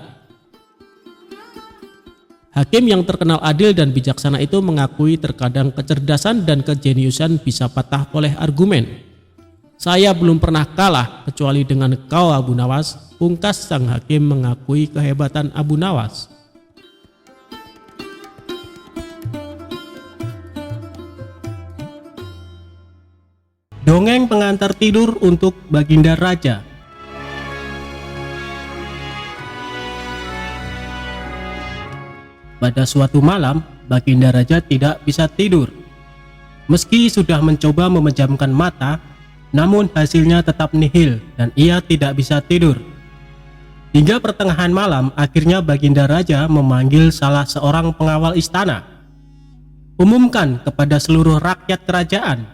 Hakim yang terkenal adil dan bijaksana itu mengakui terkadang kecerdasan dan kejeniusan bisa patah oleh argumen. Saya belum pernah kalah kecuali dengan kau Abu Nawas, pungkas sang hakim mengakui kehebatan Abu Nawas. Dongeng pengantar tidur untuk Baginda Raja. Pada suatu malam, Baginda Raja tidak bisa tidur. Meski sudah mencoba memejamkan mata, namun hasilnya tetap nihil dan ia tidak bisa tidur. Hingga pertengahan malam, akhirnya Baginda Raja memanggil salah seorang pengawal istana. Umumkan kepada seluruh rakyat kerajaan,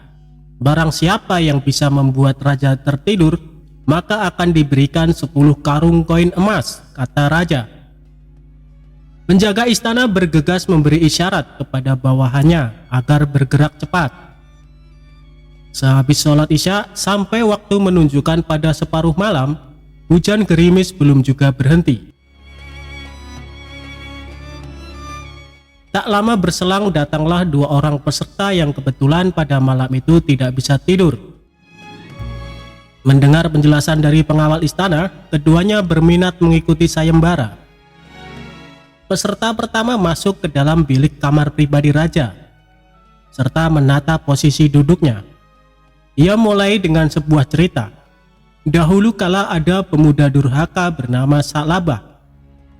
barang siapa yang bisa membuat raja tertidur, maka akan diberikan 10 karung koin emas, kata raja. Penjaga istana bergegas memberi isyarat kepada bawahannya agar bergerak cepat. Sehabis sholat isya sampai waktu menunjukkan pada separuh malam, hujan gerimis belum juga berhenti. Tak lama berselang datanglah 2 orang peserta yang kebetulan pada malam itu tidak bisa tidur. Mendengar penjelasan dari pengawal istana, keduanya berminat mengikuti sayembara. Peserta pertama masuk ke dalam bilik kamar pribadi raja, serta menata posisi duduknya. Ia mulai dengan sebuah cerita. Dahulu kala ada pemuda durhaka bernama Sa'labah.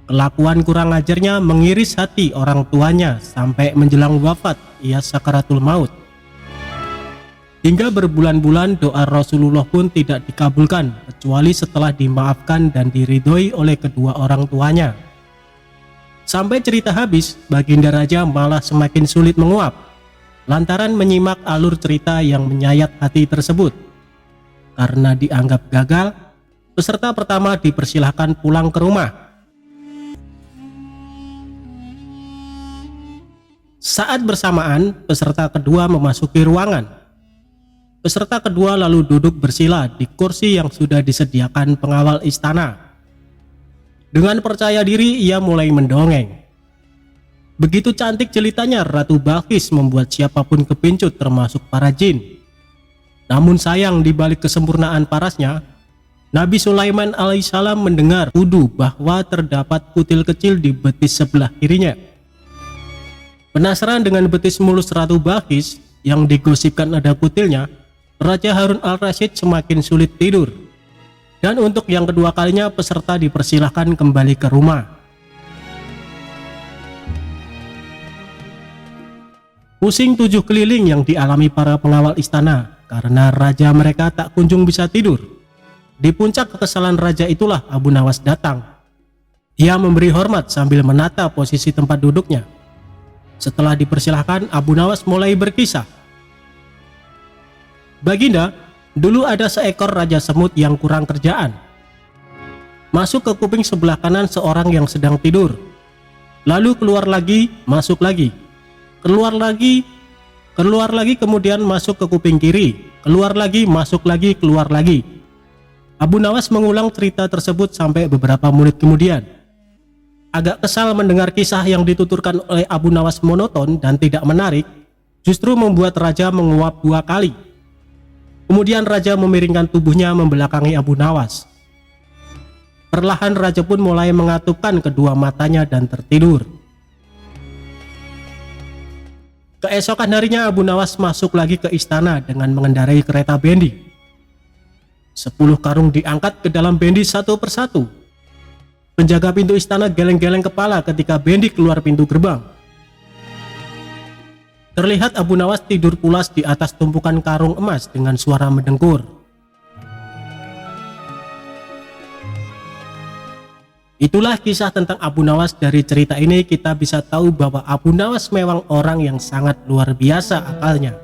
Kelakuan kurang ajarnya mengiris hati orang tuanya sampai menjelang wafat ia sakaratul maut. Hingga berbulan-bulan doa Rasulullah pun tidak dikabulkan kecuali setelah dimaafkan dan diridhoi oleh kedua orang tuanya. Sampai cerita habis, Baginda Raja malah semakin sulit menguap lantaran menyimak alur cerita yang menyayat hati tersebut. Karena dianggap gagal, peserta pertama dipersilahkan pulang ke rumah. Saat bersamaan, peserta kedua memasuki ruangan. Peserta kedua lalu duduk bersila di kursi yang sudah disediakan pengawal istana. Dengan percaya diri, ia mulai mendongeng. Begitu cantik jelitanya, Ratu Balqis membuat siapapun kepincut termasuk para jin. Namun sayang, di balik kesempurnaan parasnya, Nabi Sulaiman alaihissalam mendengar tuduh bahwa terdapat kutil kecil di betis sebelah kirinya. Penasaran dengan betis mulus Ratu Balqis yang digosipkan ada kutilnya, Raja Harun al-Rasyid semakin sulit tidur. Dan untuk yang kedua kalinya peserta dipersilahkan kembali ke rumah. Pusing 7 keliling yang dialami para pengawal istana karena raja mereka tak kunjung bisa tidur. Di puncak kekesalan raja itulah Abu Nawas datang. Ia memberi hormat sambil menata posisi tempat duduknya. Setelah dipersilahkan, Abu Nawas mulai berkisah. Baginda, dulu ada seekor raja semut yang kurang kerjaan. Masuk ke kuping sebelah kanan seorang yang sedang tidur. Lalu keluar lagi, masuk lagi. Keluar lagi, kemudian masuk ke kuping kiri, keluar lagi, masuk lagi, keluar lagi. Abu Nawas mengulang cerita tersebut sampai beberapa menit kemudian. Agak kesal mendengar kisah yang dituturkan oleh Abu Nawas monoton dan tidak menarik, justru membuat raja menguap 2 kali. Kemudian raja memiringkan tubuhnya membelakangi Abu Nawas. Perlahan raja pun mulai mengatupkan kedua matanya dan tertidur. Keesokan harinya Abu Nawas masuk lagi ke istana dengan mengendarai kereta bendi. 10 karung diangkat ke dalam bendi satu persatu. Penjaga pintu istana geleng-geleng kepala ketika bendi keluar pintu gerbang. Terlihat Abu Nawas tidur pulas di atas tumpukan karung emas dengan suara mendengkur. Itulah kisah tentang Abu Nawas. Dari cerita ini kita bisa tahu bahwa Abu Nawas memang orang yang sangat luar biasa akalnya.